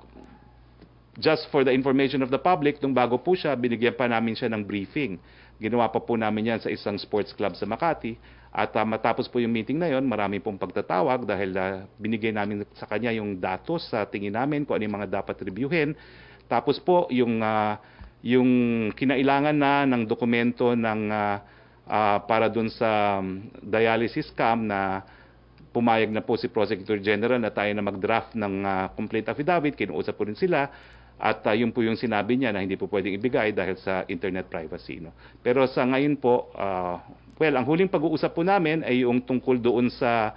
just for the information of the public, nung bago po siya, binigyan pa namin siya ng briefing. Ginawa pa po namin yan sa isang sports club sa Makati. At matapos po yung meeting na yon, marami pong pagtatawag dahil binigay namin sa kanya yung datos sa tingin namin kung ano yung mga dapat reviewin. Tapos po yung kinailangan na ng dokumento ng para dun sa dialysis scam na pumayag na po si Prosecutor General na tayo na mag-draft ng complaint affidavit, kinuusap po rin sila. At yun po yung sinabi niya na hindi po pwedeng ibigay dahil sa internet privacy. No? Pero sa ngayon po, ang huling pag-uusap po namin ay yung tungkol doon sa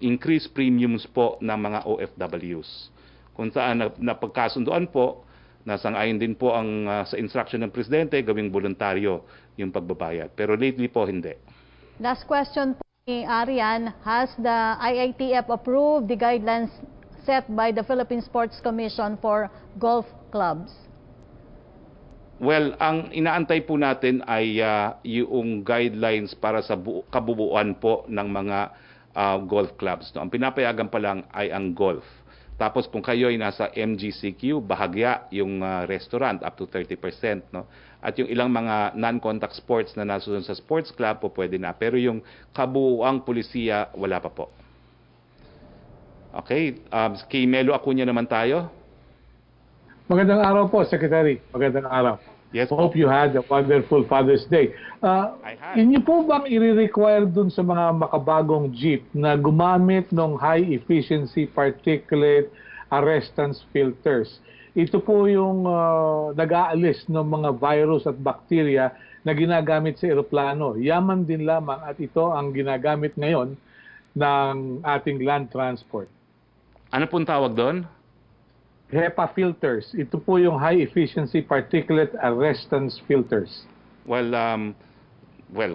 increased premiums po ng mga OFWs. Kung saan napagkasunduan po, nasang-ayon din po ang sa instruction ng Presidente gawing voluntaryo yung pagbabayad. Pero lately po, hindi. Last question po ni Arian, has the IITF approved the guidelines set by the Philippine Sports Commission for golf clubs? Well, ang inaantay po natin ay yung guidelines para sa kabubuan po ng mga golf clubs. No? Ang pinapayagan pa lang ay ang golf. Tapos kung kayo ay nasa MGCQ, bahagya yung restaurant up to 30%. No? At yung ilang mga non-contact sports na nasusunod sa sports club po pwede na. Pero yung kabuuang pulisiya, wala pa po. Okay, kay Melo Acuña naman tayo. Magandang araw po, Secretary. Magandang araw. Yes, Hope you had a wonderful Father's Day. I had. Inyo po bang i-require dun sa mga makabagong jeep na gumamit ng high-efficiency particulate arrestance filters? Ito po yung nag-aalis ng mga virus at bacteria na ginagamit sa eroplano. Yaman din lamang at ito ang ginagamit ngayon ng ating land transport. Ano pong tawag doon? HEPA filters. Ito po yung high-efficiency particulate arrestance filters. Well,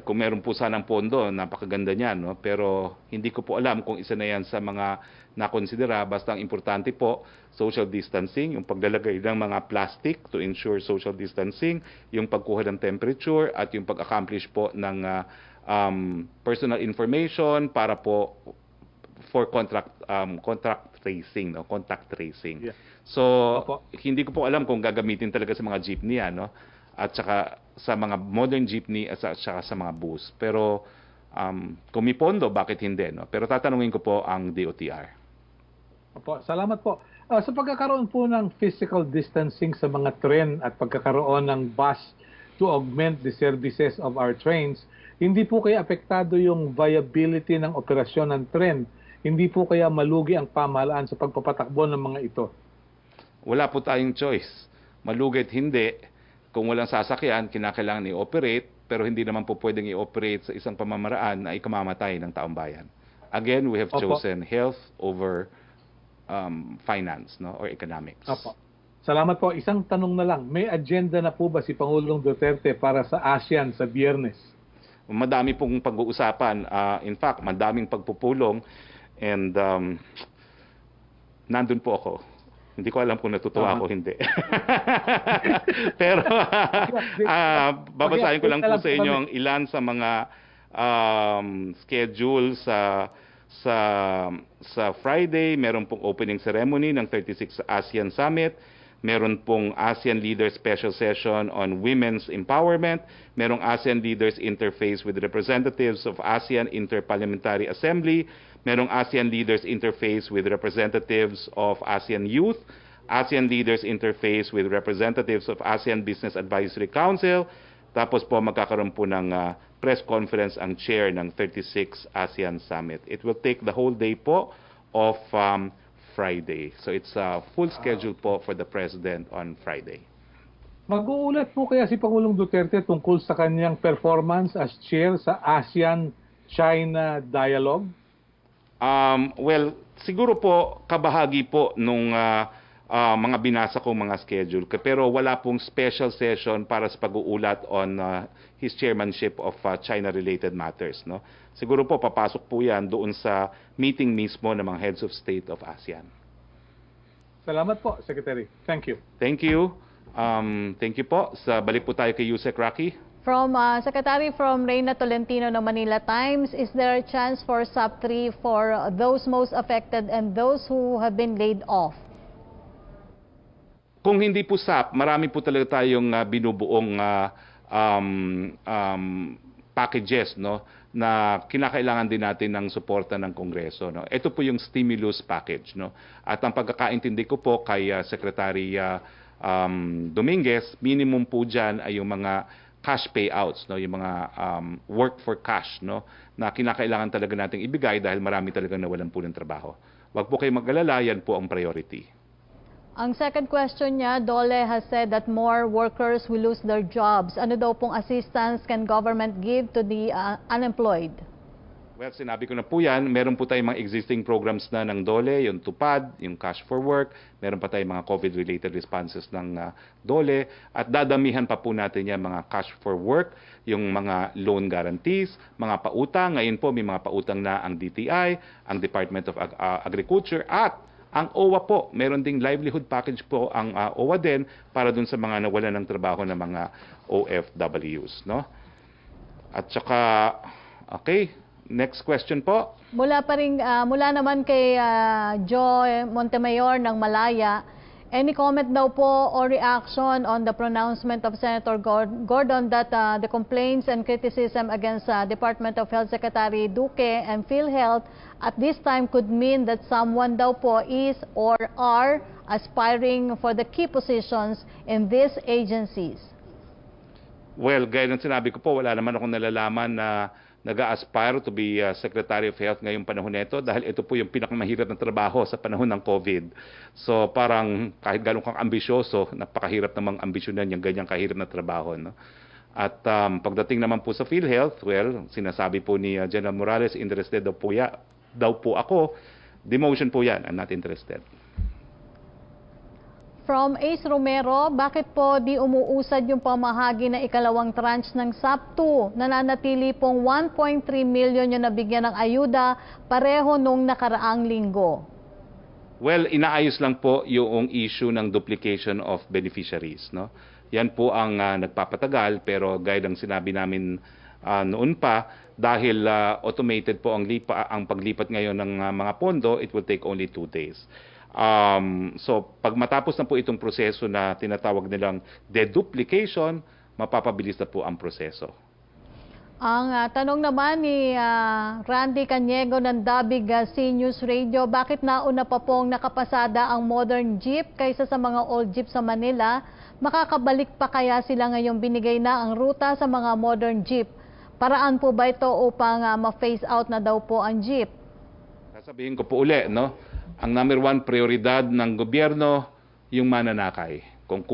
kung meron po sanang pondo, napakaganda niyan, no? Pero hindi ko po alam kung isa na yan sa mga nakonsidera. Basta ang importante po, social distancing, yung paglalagay ng mga plastic to ensure social distancing, yung pagkuha ng temperature, at yung pag-accomplish po ng personal information para po for contact tracing, no? Contact tracing. Yeah. So, Opo. hindi ko po alam kung gagamitin talaga sa mga jeepney, no? At saka sa mga modern jeepney at saka sa mga bus. Pero kung may pondo, bakit hindi, no? Pero tatanungin ko po ang DOTR. Opo, salamat po. Sa pagkakaroon po ng physical distancing sa mga tren at pagkakaroon ng bus to augment the services of our trains, hindi po kaya apektado yung viability ng operasyon ng tren? Hindi po kaya malugi ang pamahalaan sa pagpapatakbo ng mga ito? Wala po tayong choice. Malugit hindi. Kung walang sasakyan, kinakailangan i-operate, pero hindi naman po pwedeng i-operate sa isang pamamaraan na ikamamatay ng taong bayan. Again, we have Opo. chosen health over finance, no, or economics. Opo. Salamat po. Isang tanong na lang. May agenda na po ba si Pangulong Duterte para sa ASEAN sa Biyernes? Madami pong pag-uusapan. In fact, madaming pagpupulong. And nandun po ako. Hindi ko alam kung natutuwa ako o hindi. Pero babasahin ko lang po sa inyo ang ilan sa mga schedule sa Friday. Meron pong opening ceremony ng 36th ASEAN Summit. Meron pong ASEAN Leaders Special Session on Women's Empowerment. Merong ASEAN Leaders Interface with representatives of ASEAN Interparliamentary Assembly. Merong ASEAN Leaders Interface with representatives of ASEAN Youth. ASEAN Leaders Interface with representatives of ASEAN Business Advisory Council. Tapos po magkakaroon po ng press conference ang chair ng 36 ASEAN Summit. It will take the whole day po of Friday. So it's a full schedule po for the President on Friday. Mag-uulat po kaya si Pangulong Duterte tungkol sa kanyang performance as chair sa ASEAN-China Dialogue? Well, siguro po kabahagi po nung mga binasa kong mga schedule. Pero wala pong special session para sa pag-uulat on his chairmanship of China-related matters. No? Siguro po papasok po yan doon sa meeting mismo ng mga heads of state of ASEAN. Salamat po, Secretary. Thank you. Thank you. Thank you po. Balik po tayo kay Yusek Roque. From Secretary from Reyna Tolentino ng Manila Times, is there a chance for SAP-3 for those most affected and those who have been laid off? Kung hindi po SAP, marami po talaga tayong binubuong packages, no, na kinakailangan din natin ng suporta ng Kongreso. No? Ito po yung stimulus package. No? At ang pagkakaintindi ko po kay Secretary Dominguez, minimum po dyan ay yung mga cash payouts, no? Yung mga work for cash, no? Na kinakailangan talaga nating ibigay dahil marami talagang nawalan po ng trabaho. Huwag po kayong mag-alala, yan po ang priority. Ang second question niya, Dole has said that more workers will lose their jobs. Ano daw pong assistance can government give to the unemployed? Well, sinabi ko na po yan. Meron po tayong mga existing programs na ng DOLE, yung TUPAD, yung Cash for Work. Meron pa tayong mga COVID-related responses ng DOLE. At dadamihan pa po natin yan mga Cash for Work, yung mga loan guarantees, mga pautang. Ngayon po may mga pautang na ang DTI, ang Department of Agriculture, at ang OWA po, meron ding livelihood package po ang OWA din para dun sa mga nawalan ng trabaho ng mga OFWs, no? At saka, okay, next question po. Mula naman kay Joe Montemayor ng Malaya, any comment daw po or reaction on the pronouncement of Senator Gordon that the complaints and criticism against Department of Health Secretary Duque and PhilHealth at this time could mean that someone daw po is or are aspiring for the key positions in these agencies? Well, gaya ng sinabi ko po, wala naman akong nalalaman na nag-aspire to be Secretary of Health ngayong panahon nito dahil ito po yung pinakamahirap na trabaho sa panahon ng COVID. So parang kahit gano'n kang ambisyoso, napakahirap namang ambisyonan yung ganyang kahirap na trabaho. No? At pagdating naman po sa PhilHealth, well, sinasabi po ni General Morales, interested daw po ako. Demotion po yan, I'm not interested. From Ace Romero, bakit po di umuusad yung pamahagi na ikalawang tranche ng SAP-2? Nananatili pong 1.3 million yung nabigyan ng ayuda, pareho nung nakaraang linggo. Well, inaayos lang po yung issue ng duplication of beneficiaries. No? Yan po ang nagpapatagal, pero gaya ng sinabi namin noon pa, dahil automated po ang paglipat ngayon ng mga pondo, it will take only 2 days. So, pag matapos na po itong proseso na tinatawag nilang deduplication, mapapabilis na po ang proseso. Ang tanong naman ni Randy Caniego ng Dabig C News Radio, bakit nauna pa pong nakapasada ang modern jeep kaysa sa mga old jeep sa Manila? Makakabalik pa kaya sila ngayong binigay na ang ruta sa mga modern jeep? Paraan po ba ito upang ma-phase out na daw po ang jeep? Sasabihin ko po uli, no? Ang number 1 prioridad ng gobyerno, yung mananakay. Kung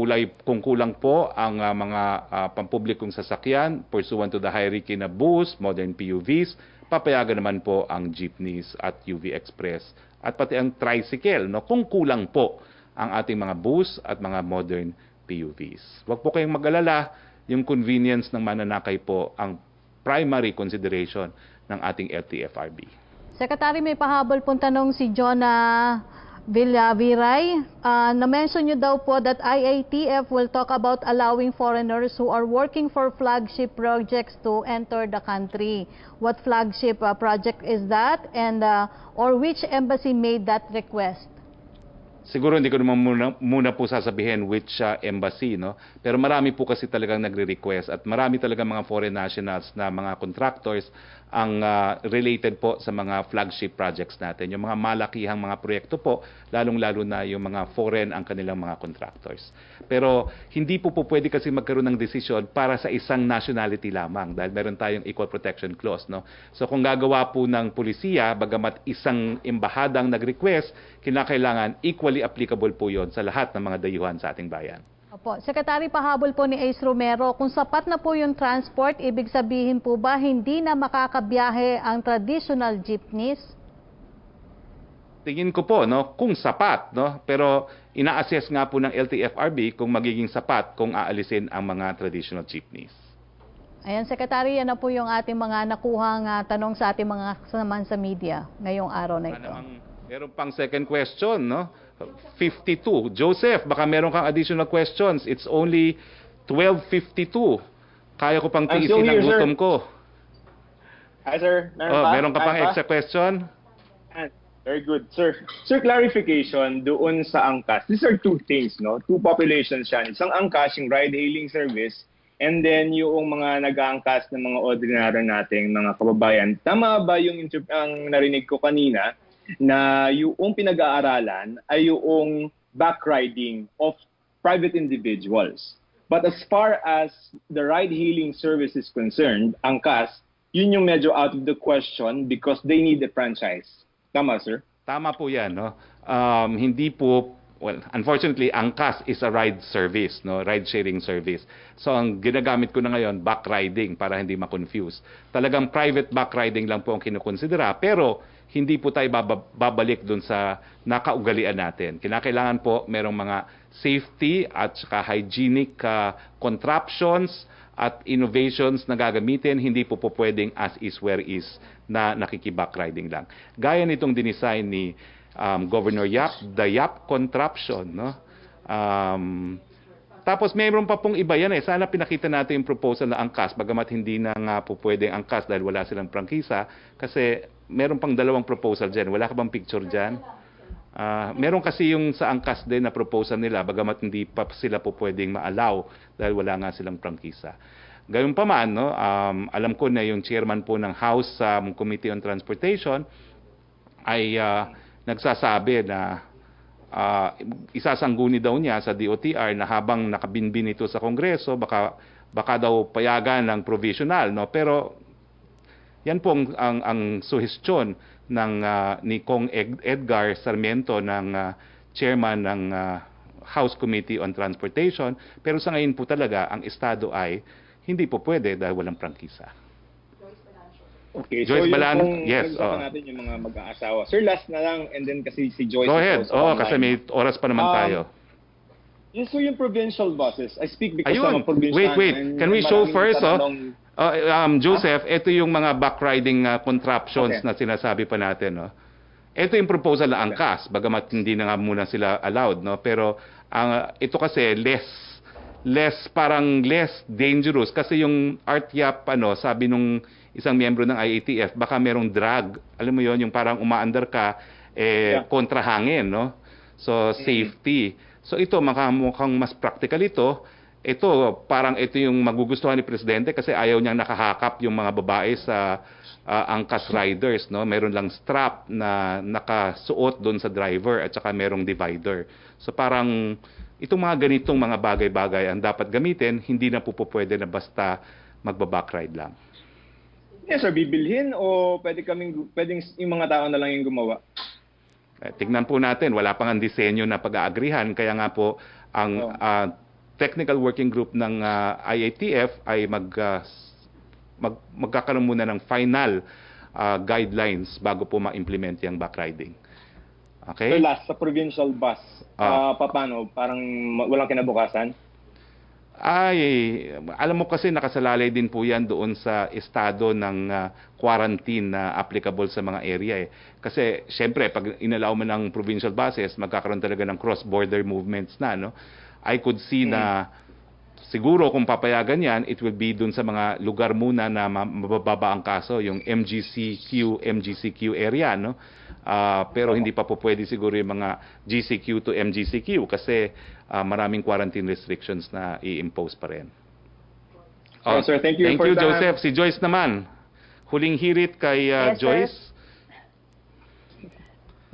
kulang po ang mga pampublikong sasakyan pursuant to the hierarchy na bus, modern PUVs, papayagan naman po ang jeepneys at UV Express at pati ang tricycle, no? Kung kulang po ang ating mga bus at mga modern PUVs. Huwag po kayong mag-alala, yung convenience ng mananakay po ang primary consideration ng ating LTFRB. Secretary, may pahabol pong tanong si Jonah Villaviray. Na-mention nyo daw po that IATF will talk about allowing foreigners who are working for flagship projects to enter the country. What flagship project is that? And or which embassy made that request? Siguro hindi ko naman muna po sasabihin which embassy, no? Pero marami po kasi talagang nagre-request at marami talagang mga foreign nationals na mga contractors ang related po sa mga flagship projects natin. Yung mga malakihang mga proyekto po, lalong-lalo na yung mga foreign ang kanilang mga contractors. Pero hindi po pwede kasi magkaroon ng desisyon para sa isang nationality lamang dahil meron tayong equal protection clause, no? So kung gagawa po ng pulisiya, bagamat isang embahadang nag-request, kinakailangan equally applicable po yon sa lahat ng mga dayuhan sa ating bayan. Opo. Secretary, pahabol po ni Ace Romero, kung sapat na po yung transport, ibig sabihin po ba hindi na makakabiyahe ang traditional jeepneys? Tingin ko po, no, kung sapat, no, pero ina-assess nga po ng LTFRB kung magiging sapat kung aalisin ang mga traditional jeepneys. Ayan, Secretary, yan na po yung ating mga nakuhang tanong sa ating mga kasamahan sa media ngayong araw na ito. Meron pang second question, no? 52. Joseph, baka meron kang additional questions. It's only 12:52. Kaya ko pang I'm still tiisin ang here, sir. gutom ko. Hi, sir. Meron ka pang extra question? Very good, sir. Sir, clarification doon sa angkas. These are two things, no? Two populations yan. Isang angkas, yung ride-hailing service, and then yung mga nag-aangkas ng mga ordinaryo nating mga kababayan. Tama ba yung ang narinig ko kanina na yung pinag-aaralan ay yung backriding of private individuals? But as far as the ride-hailing service is concerned, angkas, yun yung medyo out of the question because they need a franchise. Tama, sir? Tama po yan, no? Hindi po, well, unfortunately, angkas is a ride service, no? Ride-sharing service. So, ang ginagamit ko na ngayon, backriding, para hindi ma-confuse. Talagang private backriding lang po ang kinukonsidera, pero hindi po tayo babalik dun sa nakaugalian natin. Kinakailangan po merong mga safety at saka hygienic contraptions at innovations na gagamitin. Hindi po pwedeng as is where is na nakikibackriding lang. Gaya nitong dinesign ni Governor Yap, the Yap contraption, no? Tapos mayroon pa pong iba yan eh. Sana pinakita natin yung proposal na angkas, bagamat hindi na nga po pwedeng angkas dahil wala silang prangkisa. Kasi meron pang dalawang proposal dyan. Wala ka bang picture dyan? Meron kasi yung sa angkas din na proposal nila, bagamat hindi pa sila po pwedeng ma-allow dahil wala nga silang prangkisa. Gayun pa man, no, alam ko na yung chairman po ng House Committee on Transportation ay nagsasabi na isasangguni daw niya sa DOTR na habang nakabinbin ito sa Kongreso, baka daw payagan ng provisional, no? Pero yan po ang suhestyon ng ni Kong Edgar Sarmiento ng chairman ng House Committee on Transportation. Pero sa ngayon po talaga ang estado ay hindi po pwede dahil walang prangkisa. Okay, Joyce so Balan, yung yes. natin yung mga mag-aasawa. Sir, last na lang, and then kasi si Joyce Go is ahead. also online. Kasi may oras pa naman tayo. Yes, so yung provincial buses. I speak because I'm Ayun. a provincial. Wait. Can we show first, Joseph, ito yung mga backriding contraptions Okay. na sinasabi pa natin, no? Ito yung proposal na angkas, bagamat hindi na nga muna sila allowed, no? Pero ito kasi less dangerous kasi yung RTAP, sabi nung isang miyembro ng IATF, baka merong drag. Alam mo yon, yung parang umaandar ka kontra hangin, no? So safety. So ito mukhang mas practical ito. Ito parang ito yung magugustuhan ni presidente kasi ayaw niyang nakahakap yung mga babae sa angkas riders, no? Meron lang strap na nakasuot doon sa driver at saka merong divider. So parang itong mga ganitong mga bagay-bagay ang dapat gamitin, hindi na po pwede na basta magba-backride lang. Yes, sir, bibilhin o pwedeng yung mga tao na lang yung gumawa? Tignan po natin, wala pang ang disenyo na pag-aagrihan, kaya nga po ang technical working group ng IATF ay magkakaroon muna ng final guidelines bago po ma-implement yung backriding. Okay? So last, sa provincial bus, paano? Parang walang kinabukasan? Ay, alam mo kasi nakasalalay din po yan doon sa estado ng quarantine na applicable sa mga area eh. Kasi syempre, pag inalaw mo ng provincial buses, magkakaroon talaga ng cross-border movements na, no? I could see na Siguro kung papayagan yan, it will be dun sa mga lugar muna na mabababa ang kaso, yung MGCQ area, no? Pero hindi pa po pwede siguro yung mga GCQ to MGCQ kasi maraming quarantine restrictions na i-impose pa rin. Oh, sir, thank you for you, that. Joseph. Si Joyce naman. Huling hirit kay Yes, sir. Joyce.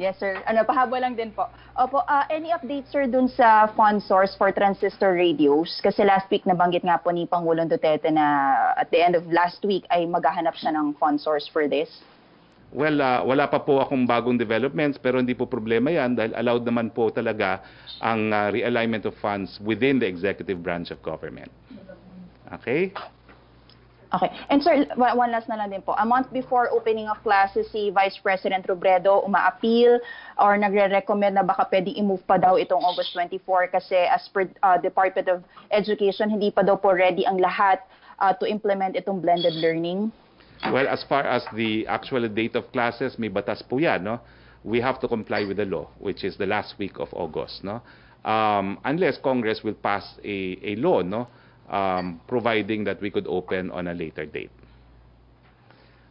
Yes, sir. Pahabol lang din po. Opo, any updates, sir, dun sa fund source for transistor radios? Kasi last week nabanggit nga po ni Pangulong Duterte na at the end of last week ay maghahanap siya ng fund source for this. Well, wala pa po akong bagong developments pero hindi po problema yan dahil allowed naman po talaga ang realignment of funds within the executive branch of government. Okay? Okay. And sir, one last na lang din po. A month before opening of classes, si Vice President Robredo uma-appeal or nagre-recommend na baka pwedeng i-move pa daw itong August 24 kasi as per Department of Education, hindi pa daw po ready ang lahat to implement itong blended learning. Well, as far as the actual date of classes, may batas po yan, no? We have to comply with the law, which is the last week of August, no? Unless Congress will pass a law, no? Providing that we could open on a later date.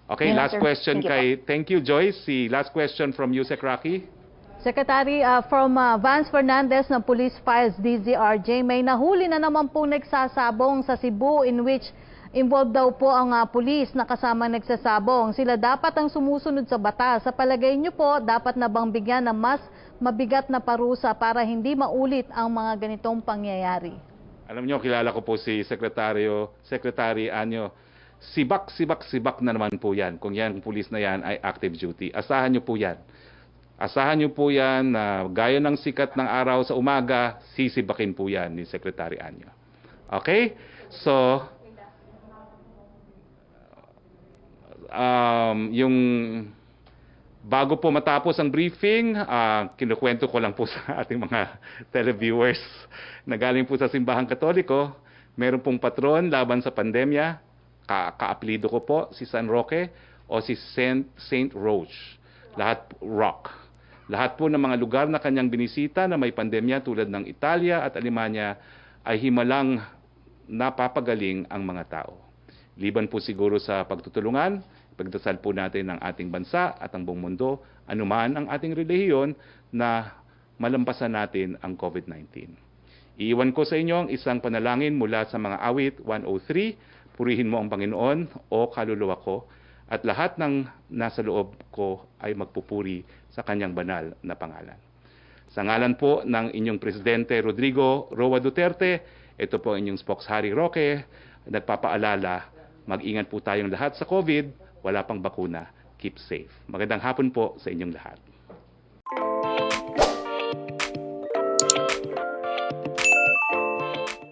Okay, Yeah, last sir. question Thank you thank you, Joyce. Si last question from you, Roque. Secretary, from Vance Fernandez ng Police Files DZRJ, may nahuli na naman po nagsasabong sa Cebu in which involved daw po ang pulis na kasama nagsasabong. Sila dapat ang sumusunod sa batas. Sa palagay niyo po, dapat na bang bigyan ng mas mabigat na parusa para hindi maulit ang mga ganitong pangyayari? Alam niyo, kilala ko po si Secretary Anyo. Sibak na naman po yan. Kung yan, pulis na yan ay active duty. Asahan niyo po yan. Asahan niyo po yan na gaya ng sikat ng araw sa umaga, sisibakin po yan ni Secretary Anyo. Okay? So, yung bago po matapos ang briefing, kinukwento ko lang po sa ating mga televiewers na galing po sa Simbahang Katoliko, meron pong patron laban sa pandemya, ka-apelido ko po si San Roque o si Saint Roche. Lahat po ng mga lugar na kanyang binisita na may pandemya tulad ng Italia at Alemanya ay himalang napapagaling ang mga tao. Liban po siguro sa pagtutulungan, pagdasal po natin ang ating bansa at ang buong mundo, anuman ang ating relihiyon na malampasan natin ang COVID-19. Iiwan ko sa inyo ang isang panalangin mula sa mga awit 103, purihin mo ang Panginoon o kaluluwa ko, at lahat ng nasa loob ko ay magpupuri sa kanyang banal na pangalan. Sa ngalan po ng inyong Presidente Rodrigo Roa Duterte, ito po inyong Spox Harry Roque, nagpapaalala, mag-ingat po tayong lahat sa COVID, wala pang bakuna, keep safe. Magandang hapon po sa inyong lahat.